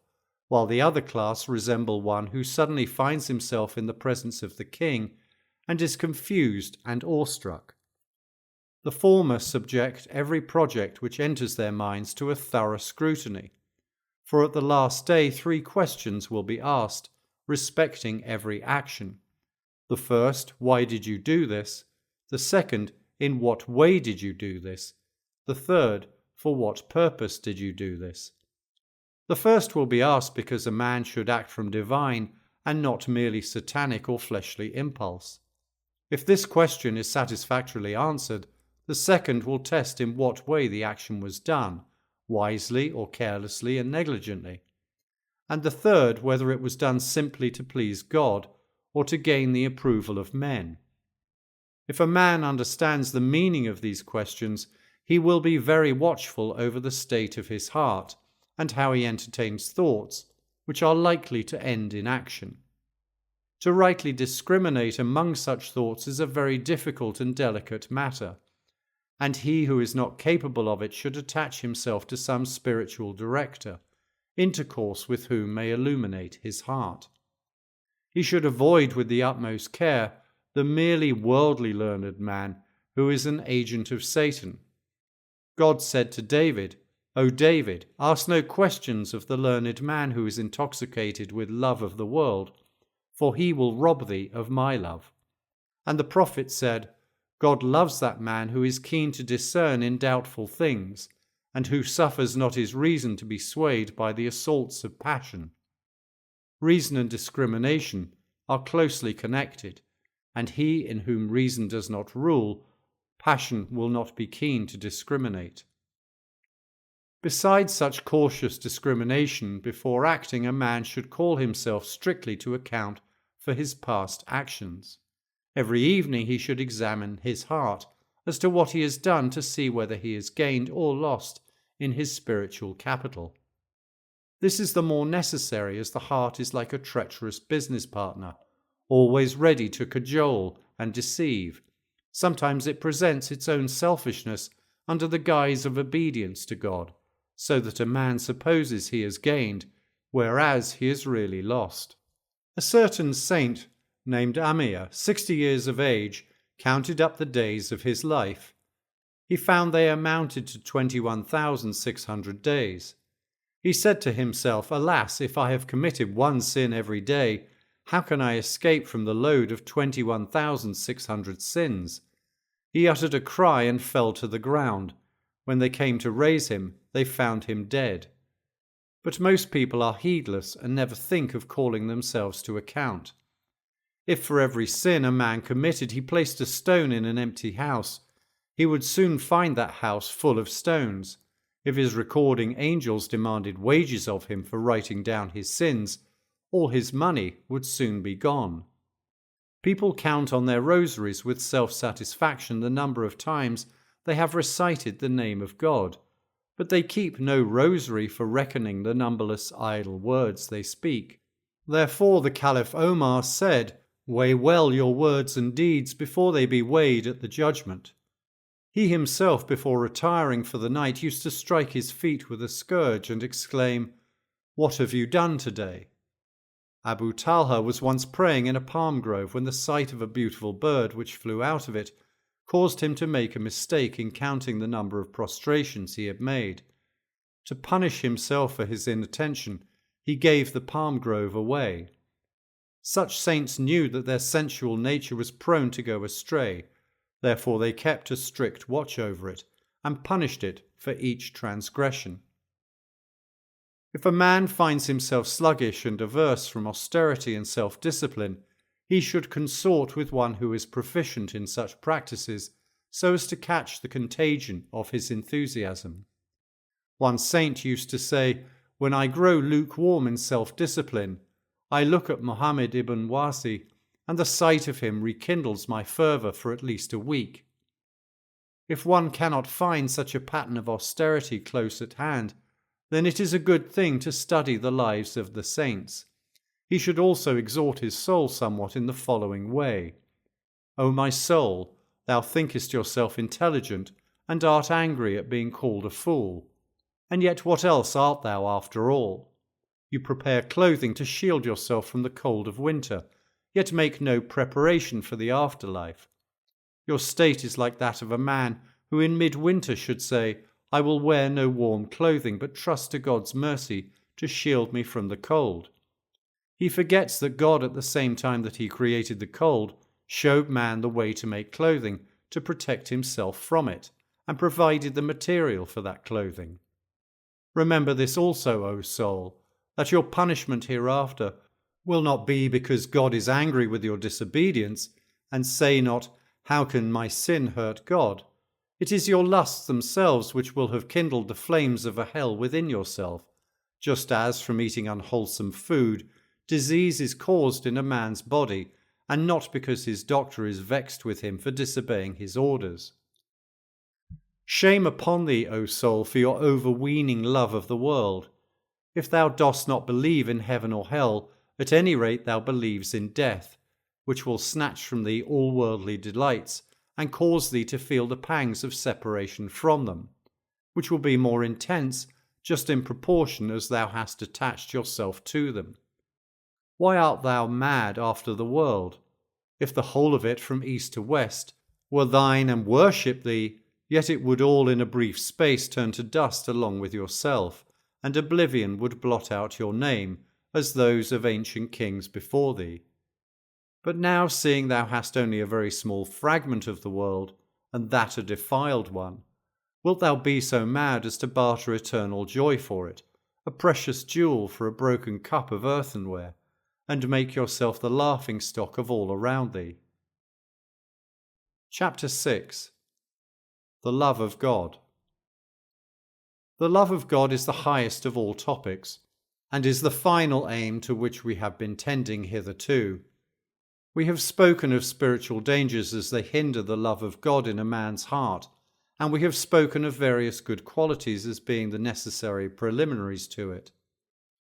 while the other class resemble one who suddenly finds himself in the presence of the king, and is confused and awestruck. The former subject every project which enters their minds to a thorough scrutiny, for at the last day 3 questions will be asked respecting every action. The first, why did you do this? The second, in what way did you do this? The third, for what purpose did you do this? The first will be asked because a man should act from divine and not merely satanic or fleshly impulse. If this question is satisfactorily answered, the second will test in what way the action was done, wisely or carelessly and negligently, and the third whether it was done simply to please God or to gain the approval of men. If a man understands the meaning of these questions, he will be very watchful over the state of his heart and how he entertains thoughts which are likely to end in action. To rightly discriminate among such thoughts is a very difficult and delicate matter, and he who is not capable of it should attach himself to some spiritual director, intercourse with whom may illuminate his heart. He should avoid with the utmost care the merely worldly learned man who is an agent of Satan. God said to David, O David, ask no questions of the learned man who is intoxicated with love of the world, for he will rob thee of my love. And the prophet said, God loves that man who is keen to discern in doubtful things, and who suffers not his reason to be swayed by the assaults of passion. Reason and discrimination are closely connected, and he in whom reason does not rule, passion will not be keen to discriminate. Besides such cautious discrimination, before acting, a man should call himself strictly to account for his past actions. Every evening he should examine his heart as to what he has done, to see whether he has gained or lost in his spiritual capital. This is the more necessary as the heart is like a treacherous business partner, always ready to cajole and deceive. Sometimes it presents its own selfishness under the guise of obedience to God, so that a man supposes he has gained, whereas he has really lost. A certain saint named Amir, 60 years of age, counted up the days of his life. He found they amounted to 21,600 days. He said to himself, Alas, if I have committed one sin every day, how can I escape from the load of 21,600 sins? He uttered a cry and fell to the ground. When they came to raise him, they found him dead. But most people are heedless and never think of calling themselves to account. If for every sin a man committed he placed a stone in an empty house, he would soon find that house full of stones. If his recording angels demanded wages of him for writing down his sins, all his money would soon be gone. People count on their rosaries with self-satisfaction the number of times they have recited the name of God, but they keep no rosary for reckoning the numberless idle words they speak. Therefore the Caliph Omar said, "Weigh well your words and deeds before they be weighed at the judgment." He himself, before retiring for the night, used to strike his feet with a scourge and exclaim, "What have you done today?" Abu Talha was once praying in a palm grove when the sight of a beautiful bird which flew out of it caused him to make a mistake in counting the number of prostrations he had made. To punish himself for his inattention, he gave the palm grove away. Such saints knew that their sensual nature was prone to go astray, therefore they kept a strict watch over it and punished it for each transgression. If a man finds himself sluggish and averse from austerity and self-discipline, he should consort with one who is proficient in such practices so as to catch the contagion of his enthusiasm. One saint used to say, "When I grow lukewarm in self-discipline, I look at Muhammad ibn Wasi, and the sight of him rekindles my fervour for at least a week." If one cannot find such a pattern of austerity close at hand, then it is a good thing to study the lives of the saints. He should also exhort his soul somewhat in the following way. "O my soul, thou thinkest yourself intelligent, and art angry at being called a fool. And yet what else art thou after all? You prepare clothing to shield yourself from the cold of winter, yet make no preparation for the afterlife. Your state is like that of a man who in midwinter should say, 'I will wear no warm clothing, but trust to God's mercy to shield me from the cold.' He forgets that God, at the same time that he created the cold, showed man the way to make clothing to protect himself from it, and provided the material for that clothing. Remember this also, O soul, that your punishment hereafter will not be because God is angry with your disobedience, and say not, 'How can my sin hurt God?' It is your lusts themselves which will have kindled the flames of a hell within yourself, just as from eating unwholesome food, disease is caused in a man's body, and not because his doctor is vexed with him for disobeying his orders. Shame upon thee, O soul, for your overweening love of the world. If thou dost not believe in heaven or hell, at any rate thou believes in death, which will snatch from thee all worldly delights, and cause thee to feel the pangs of separation from them, which will be more intense just in proportion as thou hast attached yourself to them. Why art thou mad after the world? If the whole of it from east to west were thine and worship thee, yet it would all in a brief space turn to dust along with yourself, and oblivion would blot out your name as those of ancient kings before thee. But now, seeing thou hast only a very small fragment of the world, and that a defiled one, wilt thou be so mad as to barter eternal joy for it, a precious jewel for a broken cup of earthenware, and make yourself the laughing-stock of all around thee? Chapter 6. The Love of God. The love of God is the highest of all topics, and is the final aim to which we have been tending hitherto. We have spoken of spiritual dangers as they hinder the love of God in a man's heart, and we have spoken of various good qualities as being the necessary preliminaries to it.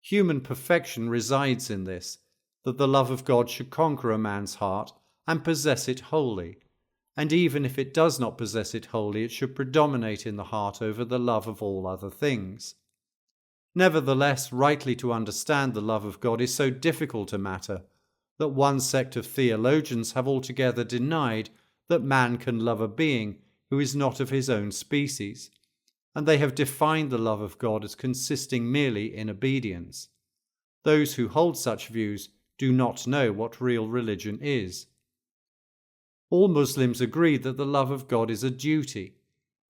Human perfection resides in this, that the love of God should conquer a man's heart and possess it wholly, and even if it does not possess it wholly, it should predominate in the heart over the love of all other things. Nevertheless, rightly to understand the love of God is so difficult a matter that one sect of theologians have altogether denied that man can love a being who is not of his own species, and they have defined the love of God as consisting merely in obedience. Those who hold such views do not know what real religion is. All Muslims agree that the love of God is a duty.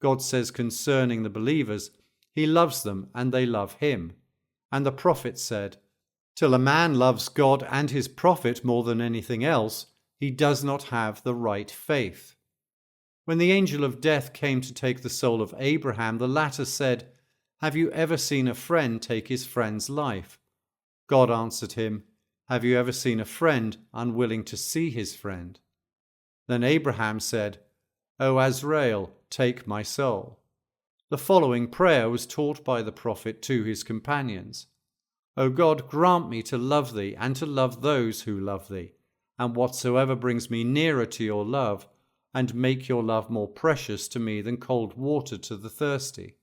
God says concerning the believers, He loves them and they love Him. And the Prophet said, Till a man loves God and his prophet more than anything else, he does not have the right faith. When the angel of death came to take the soul of Abraham, the latter said, "Have you ever seen a friend take his friend's life?" God answered him, "Have you ever seen a friend unwilling to see his friend?" Then Abraham said, "O Azrael, take my soul." The following prayer was taught by the prophet to his companions. O God, grant me to love thee and to love those who love thee, and whatsoever brings me nearer to your love, and make your love more precious to me than cold water to the thirsty.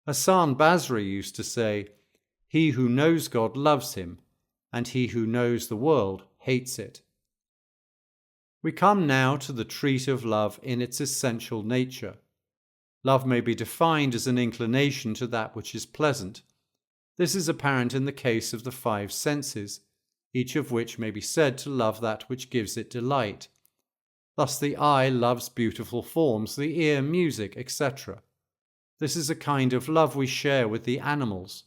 Hassan Basri used to say, "He who knows God loves him, and he who knows the world hates it." We come now to the treat of love in its essential nature. Love may be defined as an inclination to that which is pleasant. This is apparent in the case of the five senses, each of which may be said to love that which gives it delight. Thus the eye loves beautiful forms, the ear music, etc. This is a kind of love we share with the animals.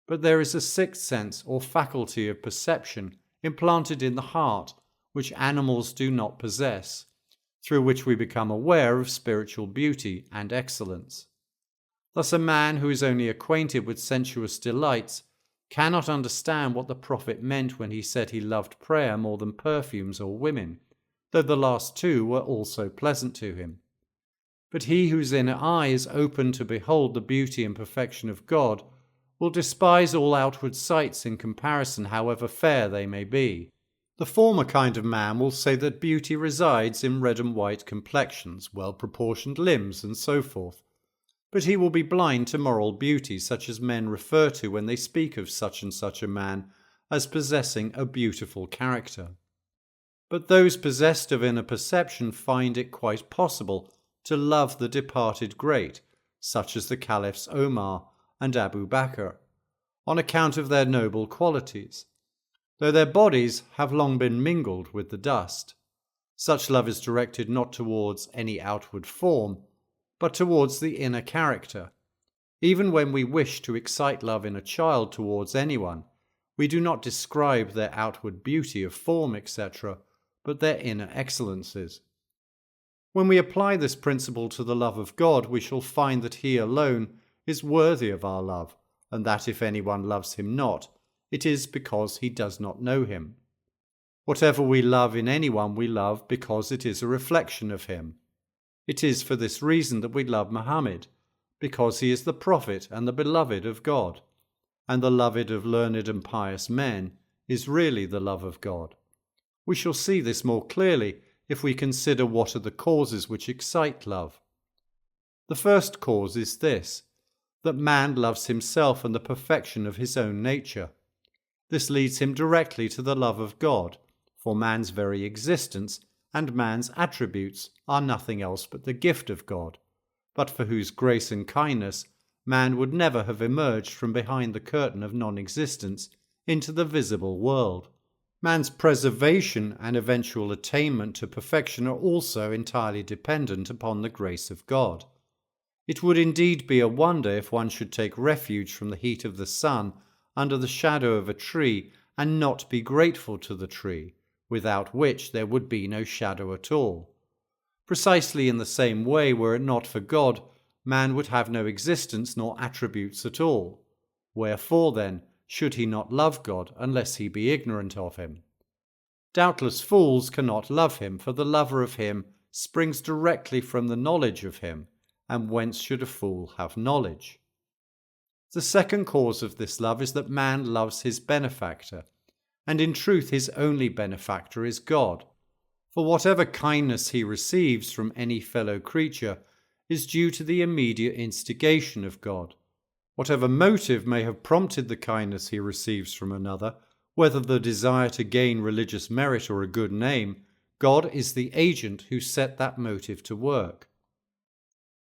But there is a sixth sense or faculty of perception implanted in the heart, which animals do not possess, through which we become aware of spiritual beauty and excellence. Thus a man who is only acquainted with sensuous delights cannot understand what the prophet meant when he said he loved prayer more than perfumes or women, though the last two were also pleasant to him. But he whose inner eye is open to behold the beauty and perfection of God will despise all outward sights in comparison, however fair they may be. The former kind of man will say that beauty resides in red and white complexions, well-proportioned limbs, and so forth. But he will be blind to moral beauty, such as men refer to when they speak of such and such a man as possessing a beautiful character. But those possessed of inner perception find it quite possible to love the departed great, such as the Caliphs Omar and Abu Bakr, on account of their noble qualities, though their bodies have long been mingled with the dust. Such love is directed not towards any outward form, but towards the inner character. Even when we wish to excite love in a child towards anyone, we do not describe their outward beauty of form, etc., but their inner excellences. When we apply this principle to the love of God, we shall find that he alone is worthy of our love, and that if anyone loves him not, it is because he does not know him. Whatever we love in anyone, we love because it is a reflection of him. It is for this reason that we love Muhammad, because he is the prophet and the beloved of God, and the loved of learned and pious men is really the love of God. We shall see this more clearly if we consider what are the causes which excite love. The first cause is this, that man loves himself and the perfection of his own nature. This leads him directly to the love of God, for man's very existence and man's attributes are nothing else but the gift of God, but for whose grace and kindness man would never have emerged from behind the curtain of non-existence into the visible world. Man's preservation and eventual attainment to perfection are also entirely dependent upon the grace of God. It would indeed be a wonder if one should take refuge from the heat of the sun under the shadow of a tree and not be grateful to the tree, without which there would be no shadow at all. Precisely in the same way, were it not for God, man would have no existence nor attributes at all. Wherefore, then, should he not love God unless he be ignorant of him? Doubtless fools cannot love him, for the lover of him springs directly from the knowledge of him, and whence should a fool have knowledge? The second cause of this love is that man loves his benefactor, and in truth his only benefactor is God. For whatever kindness he receives from any fellow creature is due to the immediate instigation of God. Whatever motive may have prompted the kindness he receives from another, whether the desire to gain religious merit or a good name, God is the agent who set that motive to work.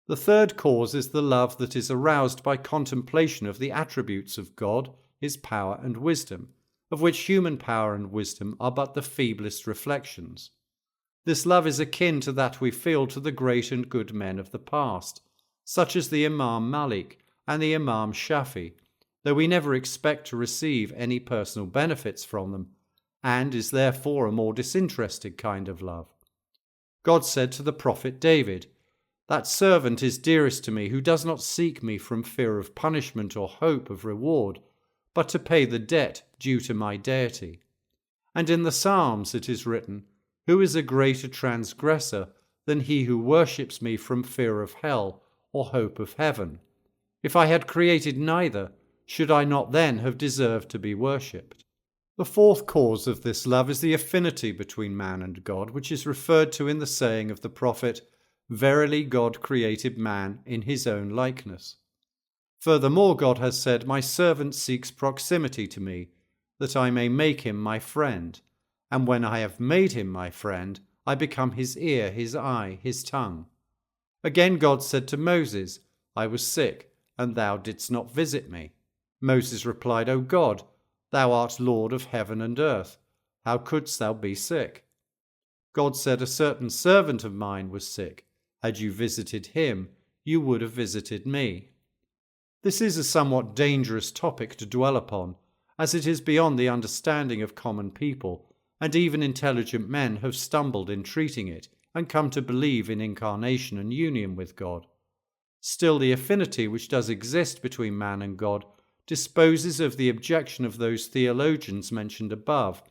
The third cause is the love that is aroused by contemplation of the attributes of God, his power and wisdom, of which human power and wisdom are but the feeblest reflections. This love is akin to that we feel to the great and good men of the past, such as the Imam Malik and the Imam Shafi, though we never expect to receive any personal benefits from them, and is therefore a more disinterested kind of love. God said to the prophet David, "That servant is dearest to me who does not seek me from fear of punishment or hope of reward, but to pay the debt due to my deity." And in the Psalms it is written, "Who is a greater transgressor than he who worships me from fear of hell or hope of heaven? If I had created neither, should I not then have deserved to be worshipped?" The fourth cause of this love is the affinity between man and God, which is referred to in the saying of the prophet, "Verily God created man in his own likeness." Furthermore, God has said, "My servant seeks proximity to me, that I may make him my friend. And when I have made him my friend, I become his ear, his eye, his tongue." Again God said to Moses, "I was sick, and thou didst not visit me." Moses replied, "O God, thou art Lord of heaven and earth. How couldst thou be sick?" God said, "A certain servant of mine was sick. Had you visited him, you would have visited me." This is a somewhat dangerous topic to dwell upon, as it is beyond the understanding of common people, and even intelligent men have stumbled in treating it and come to believe in incarnation and union with God. Still, the affinity which does exist between man and God disposes of the objection of those theologians mentioned above,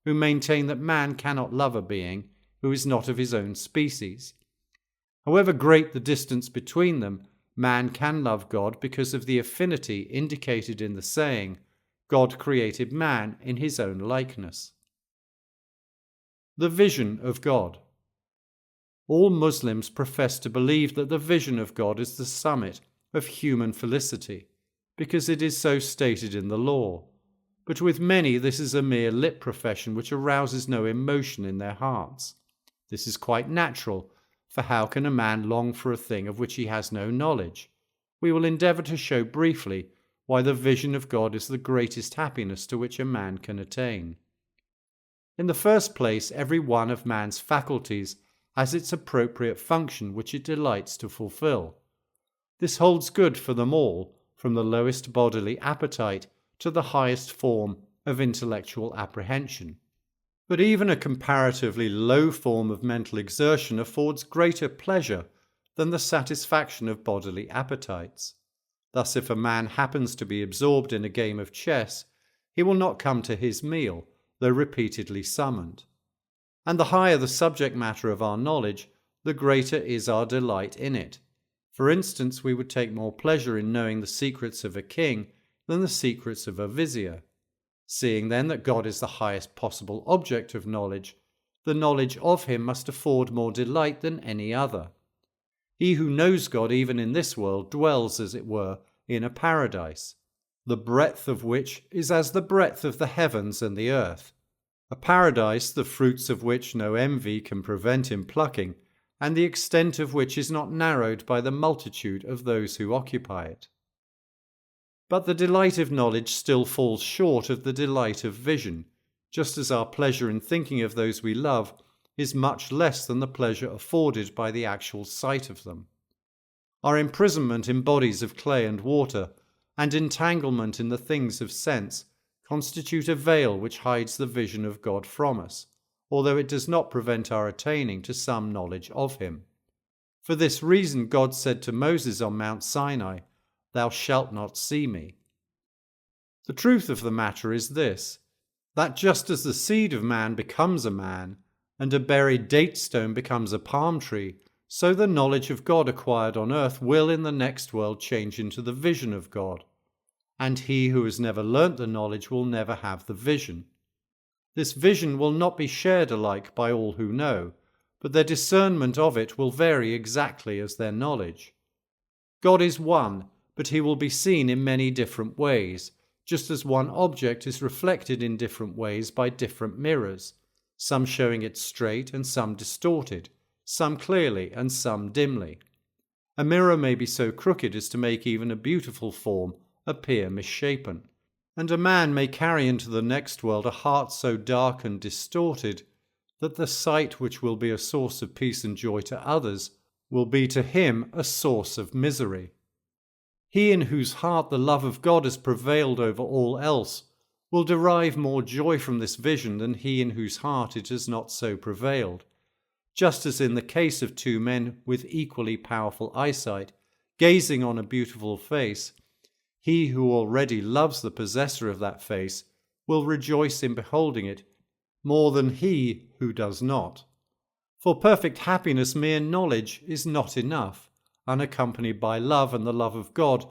who maintain that man cannot love a being who is not of his own species. However great the distance between them, man can love God because of the affinity indicated in the saying, "God created man in his own likeness." The vision of God. All Muslims profess to believe that the vision of God is the summit of human felicity, because it is so stated in the law. But with many this is a mere lip profession which arouses no emotion in their hearts. This is quite natural, for how can a man long for a thing of which he has no knowledge? We will endeavour to show briefly why the vision of God is the greatest happiness to which a man can attain. In the first place, every one of man's faculties has its appropriate function which it delights to fulfill. This holds good for them all, from the lowest bodily appetite to the highest form of intellectual apprehension. But even a comparatively low form of mental exertion affords greater pleasure than the satisfaction of bodily appetites. Thus, if a man happens to be absorbed in a game of chess, he will not come to his meal, though repeatedly summoned. And the higher the subject matter of our knowledge, the greater is our delight in it. For instance, we would take more pleasure in knowing the secrets of a king than the secrets of a vizier. Seeing then that God is the highest possible object of knowledge, the knowledge of him must afford more delight than any other. He who knows God even in this world dwells, as it were, in a paradise, the breadth of which is as the breadth of the heavens and the earth. A paradise, the fruits of which no envy can prevent him plucking, and the extent of which is not narrowed by the multitude of those who occupy it. But the delight of knowledge still falls short of the delight of vision, just as our pleasure in thinking of those we love is much less than the pleasure afforded by the actual sight of them. Our imprisonment in bodies of clay and water, and entanglement in the things of sense, constitute a veil which hides the vision of God from us, although it does not prevent our attaining to some knowledge of him. For this reason God said to Moses on Mount Sinai, "Thou shalt not see me." The truth of the matter is this, that just as the seed of man becomes a man, and a buried date stone becomes a palm tree, so the knowledge of God acquired on earth will in the next world change into the vision of God, and he who has never learnt the knowledge will never have the vision. This vision will not be shared alike by all who know, but their discernment of it will vary exactly as their knowledge. God is one, but he will be seen in many different ways, just as one object is reflected in different ways by different mirrors, some showing it straight and some distorted, some clearly and some dimly. A mirror may be so crooked as to make even a beautiful form appear misshapen, and a man may carry into the next world a heart so dark and distorted that the sight which will be a source of peace and joy to others will be to him a source of misery. He in whose heart the love of God has prevailed over all else will derive more joy from this vision than he in whose heart it has not so prevailed. Just as in the case of two men with equally powerful eyesight, gazing on a beautiful face, he who already loves the possessor of that face will rejoice in beholding it more than he who does not. For perfect happiness, mere knowledge is not enough, unaccompanied by love, and the love of God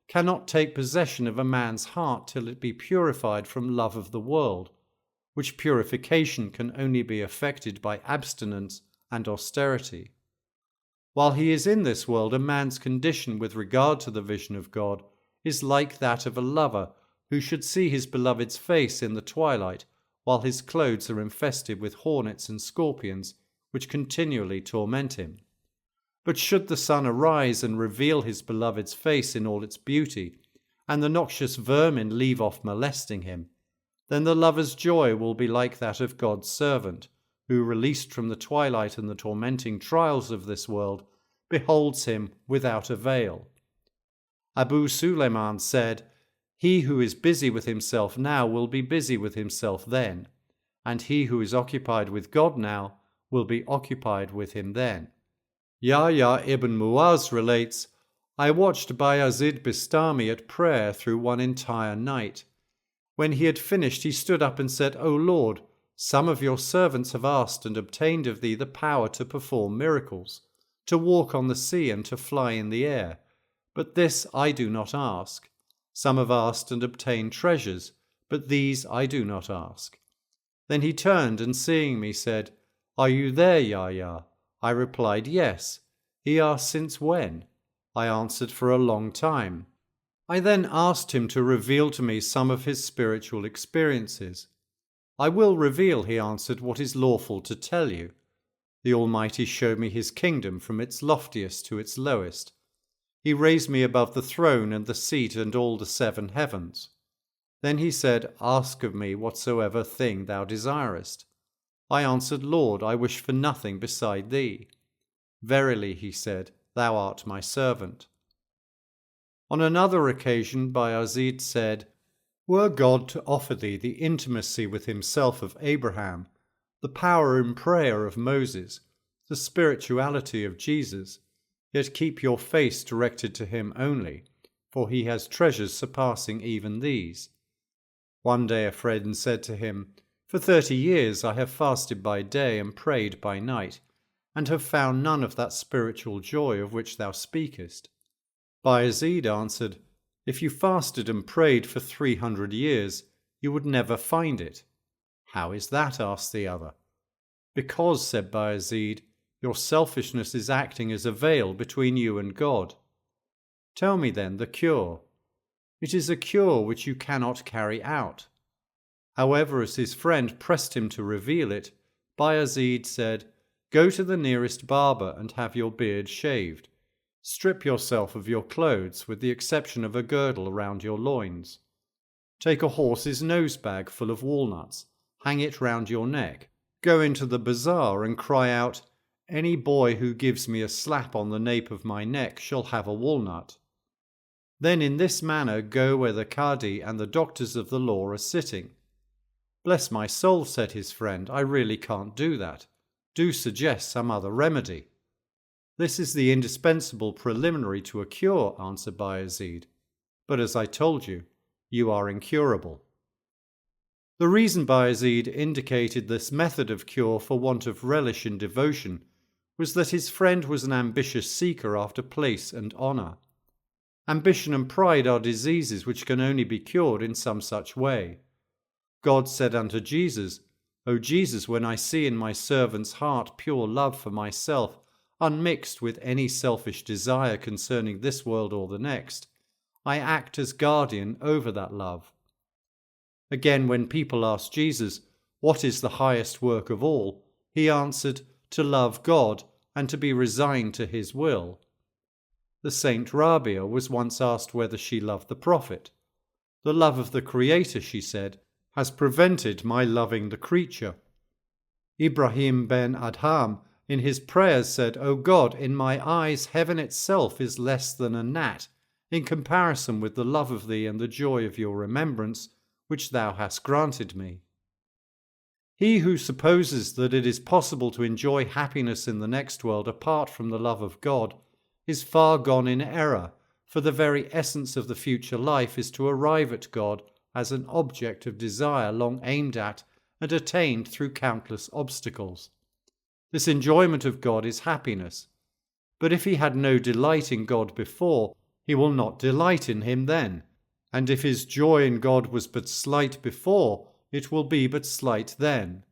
cannot take possession of a man's heart till it be purified from love of the world, which purification can only be effected by abstinence and austerity. While he is in this world, a man's condition with regard to the vision of God is like that of a lover who should see his beloved's face in the twilight, while his clothes are infested with hornets and scorpions, which continually torment him. But should the sun arise and reveal his beloved's face in all its beauty, and the noxious vermin leave off molesting him, then the lover's joy will be like that of God's servant, who, released from the twilight and the tormenting trials of this world, beholds him without a veil. Abu Suleiman said, "He who is busy with himself now will be busy with himself then, and he who is occupied with God now will be occupied with him then." Yahya ibn Muaz relates, "I watched Bayazid Bistami at prayer through one entire night. When he had finished, he stood up and said, 'O Lord, some of your servants have asked and obtained of thee the power to perform miracles, to walk on the sea and to fly in the air. But this I do not ask. Some have asked and obtained treasures, but these I do not ask.' Then he turned and seeing me said, 'Are you there, Yahya?' I replied, 'Yes.' He asked, 'Since when?' I answered, 'For a long time.' I then asked him to reveal to me some of his spiritual experiences. 'I will reveal,' he answered, 'what is lawful to tell you.' The Almighty showed me his kingdom from its loftiest to its lowest. He raised me above the throne and the seat and all the 7 heavens. Then he said, 'Ask of me whatsoever thing thou desirest.' I answered, 'Lord, I wish for nothing beside thee.' 'Verily,' he said, 'thou art my servant.'" On another occasion, Bayazid said, "Were God to offer thee the intimacy with himself of Abraham, the power in prayer of Moses, the spirituality of Jesus, yet keep your face directed to him only, for he has treasures surpassing even these." One day a friend said to him, "For 30 years I have fasted by day and prayed by night, and have found none of that spiritual joy of which thou speakest." Bayazid answered, "If you fasted and prayed for 300 years, you would never find it." "How is that?" asked the other. "Because," said Bayazid, "your selfishness is acting as a veil between you and God." "Tell me then the cure." "It is a cure which you cannot carry out." However, as his friend pressed him to reveal it, Bayazid said, "Go to the nearest barber and have your beard shaved. Strip yourself of your clothes, with the exception of a girdle around your loins. Take a horse's nose bag full of walnuts, hang it round your neck. Go into the bazaar and cry out, 'Any boy who gives me a slap on the nape of my neck shall have a walnut.' Then in this manner go where the Qadi and the doctors of the law are sitting." "Bless my soul," said his friend, "I really can't do that. Do suggest some other remedy." "This is the indispensable preliminary to a cure," answered Bayazid. "But as I told you, you are incurable." The reason Bayazid indicated this method of cure for want of relish in devotion was that his friend was an ambitious seeker after place and honour. Ambition and pride are diseases which can only be cured in some such way. God said unto Jesus, "O Jesus, when I see in my servant's heart pure love for myself, unmixed with any selfish desire concerning this world or the next, I act as guardian over that love." Again, when people asked Jesus, "What is the highest work of all?" he answered, "To love God and to be resigned to his will." The Saint Rabia was once asked whether she loved the Prophet. "The love of the Creator," she said, "has prevented my loving the creature." Ibrahim ben Adham in his prayers said, "O God, in my eyes heaven itself is less than a gnat, in comparison with the love of thee and the joy of your remembrance, which thou hast granted me. He who supposes that it is possible to enjoy happiness in the next world apart from the love of God is far gone in error, for the very essence of the future life is to arrive at God as an object of desire long aimed at and attained through countless obstacles. This enjoyment of God is happiness. But if he had no delight in God before, he will not delight in him then. And if his joy in God was but slight before, it will be but slight then.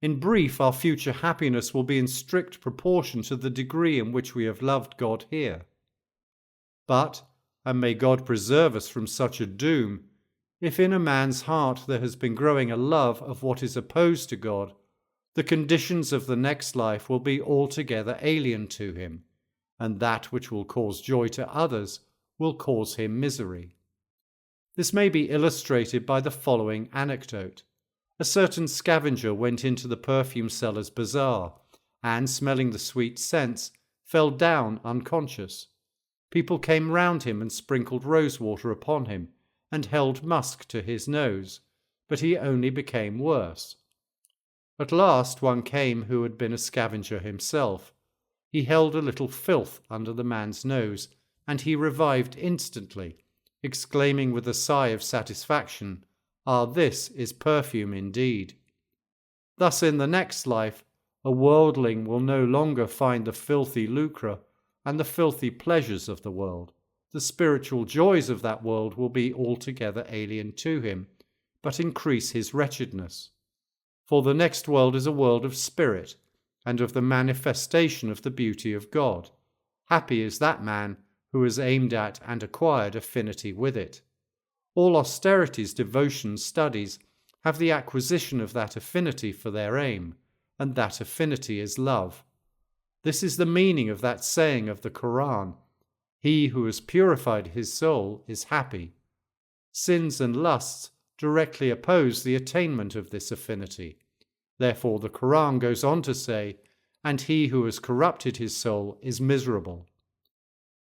In brief, our future happiness will be in strict proportion to the degree in which we have loved God here. But, and may God preserve us from such a doom, if in a man's heart there has been growing a love of what is opposed to God, the conditions of the next life will be altogether alien to him, and that which will cause joy to others will cause him misery. This may be illustrated by the following anecdote. A certain scavenger went into the perfume seller's bazaar, and, smelling the sweet scents, fell down unconscious. People came round him and sprinkled rosewater upon him, and held musk to his nose, but he only became worse. At last one came who had been a scavenger himself. He held a little filth under the man's nose, and he revived instantly, exclaiming with a sigh of satisfaction, "Ah, this is perfume indeed." Thus in the next life, a worldling will no longer find the filthy lucre and the filthy pleasures of the world. The spiritual joys of that world will be altogether alien to him, but increase his wretchedness. For the next world is a world of spirit, and of the manifestation of the beauty of God. Happy is that man who has aimed at and acquired affinity with it. All austerities, devotions, studies have the acquisition of that affinity for their aim, and that affinity is love. This is the meaning of that saying of the Quran, "He who has purified his soul is happy." Sins and lusts directly oppose the attainment of this affinity. Therefore the Quran goes on to say, "And he who has corrupted his soul is miserable."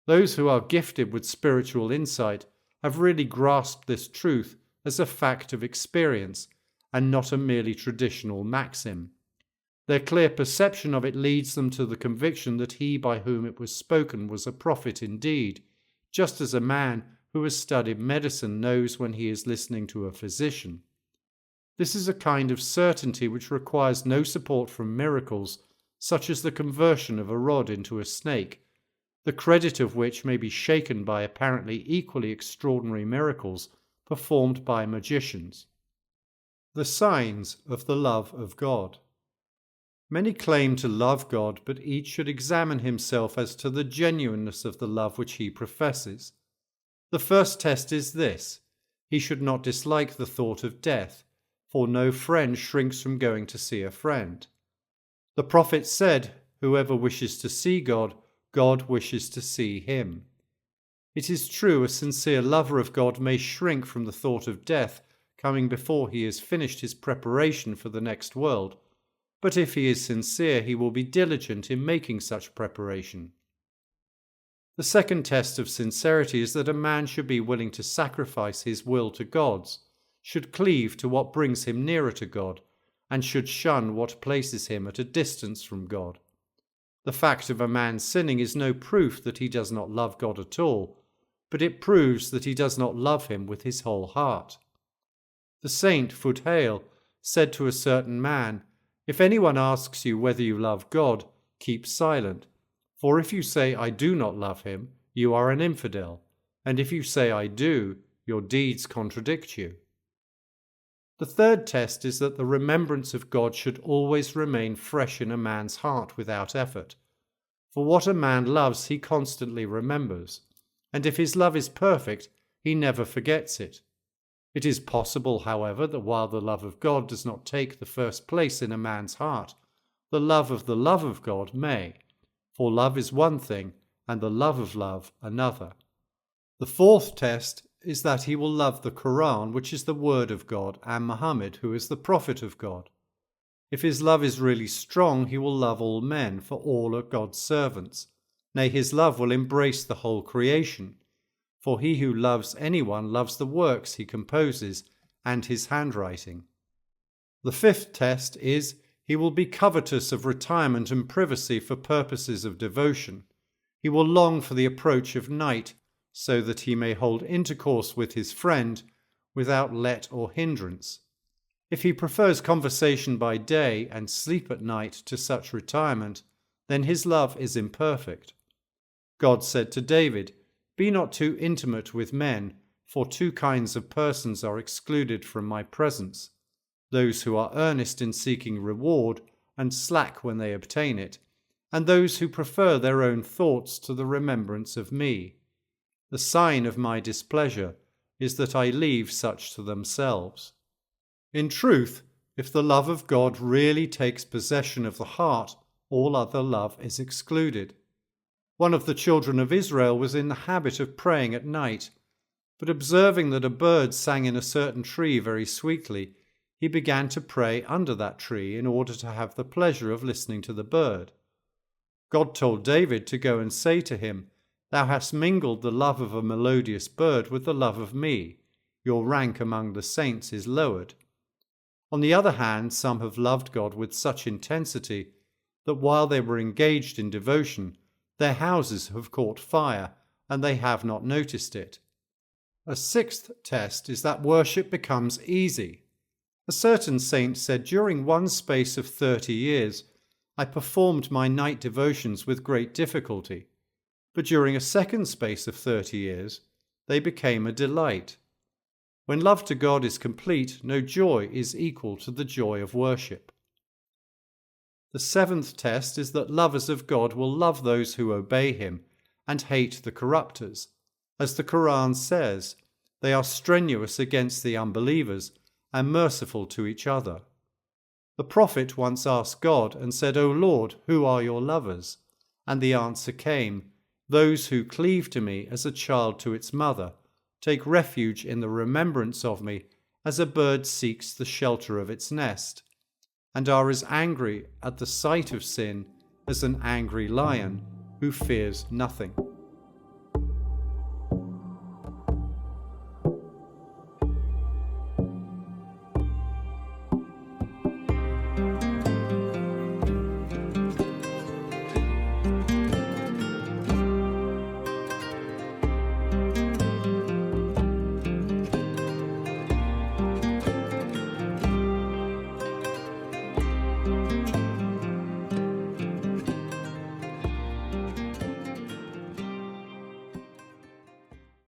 Those who are gifted with spiritual insight have really grasped this truth as a fact of experience and not a merely traditional maxim. Their clear perception of it leads them to the conviction that he by whom it was spoken was a prophet indeed, just as a man who has studied medicine knows when he is listening to a physician. This is a kind of certainty which requires no support from miracles, such as the conversion of a rod into a snake, the credit of which may be shaken by apparently equally extraordinary miracles performed by magicians. The signs of the love of God. Many claim to love God, but each should examine himself as to the genuineness of the love which he professes. The first test is this: he should not dislike the thought of death, for no friend shrinks from going to see a friend. The prophet said, "Whoever wishes to see God, God wishes to see him." It is true, a sincere lover of God may shrink from the thought of death coming before he has finished his preparation for the next world, but if he is sincere, he will be diligent in making such preparation. The second test of sincerity is that a man should be willing to sacrifice his will to God's, should cleave to what brings him nearer to God, and should shun what places him at a distance from God. The fact of a man sinning is no proof that he does not love God at all, but it proves that he does not love him with his whole heart. The saint Fudhail said to a certain man, "If anyone asks you whether you love God, keep silent, for if you say, 'I do not love him,' you are an infidel, and if you say, 'I do,' your deeds contradict you." The third test is that the remembrance of God should always remain fresh in a man's heart without effort. For what a man loves he constantly remembers, and if his love is perfect, he never forgets it. It is possible, however, that while the love of God does not take the first place in a man's heart, the love of God may, for love is one thing, and the love of love another. The fourth test is that he will love the Quran, which is the word of God, and Muhammad, who is the prophet of God. If his love is really strong, he will love all men, for all are God's servants. Nay, his love will embrace the whole creation. for he who loves anyone loves the works he composes and his handwriting. The fifth test is he will be covetous of retirement and privacy for purposes of devotion. He will long for the approach of night so that he may hold intercourse with his friend without let or hindrance. If he prefers conversation by day and sleep at night to such retirement, then his love is imperfect. God said to David, "Be not too intimate with men, for two kinds of persons are excluded from my presence, those who are earnest in seeking reward and slack when they obtain it, and those who prefer their own thoughts to the remembrance of me. The sign of my displeasure is that I leave such to themselves." In truth, if the love of God really takes possession of the heart, all other love is excluded. One of the children of Israel was in the habit of praying at night, but observing that a bird sang in a certain tree very sweetly, he began to pray under that tree in order to have the pleasure of listening to the bird. God told David to go and say to him, "Thou hast mingled the love of a melodious bird with the love of me. Your rank among the saints is lowered." On the other hand, some have loved God with such intensity that while they were engaged in devotion, their houses have caught fire and they have not noticed it. A sixth test is that worship becomes easy. A certain saint said, "During one space of 30 years, I performed my night devotions with great difficulty, but during a second space of 30 years, they became a delight." When love to God is complete, no joy is equal to the joy of worship. The seventh test is that lovers of God will love those who obey him and hate the corrupters. As the Quran says, they are strenuous against the unbelievers and merciful to each other. The Prophet once asked God and said, "O Lord, who are your lovers?" And the answer came, "Those who cleave to me as a child to its mother, take refuge in the remembrance of me as a bird seeks the shelter of its nest, and are as angry at the sight of sin as an angry lion who fears nothing."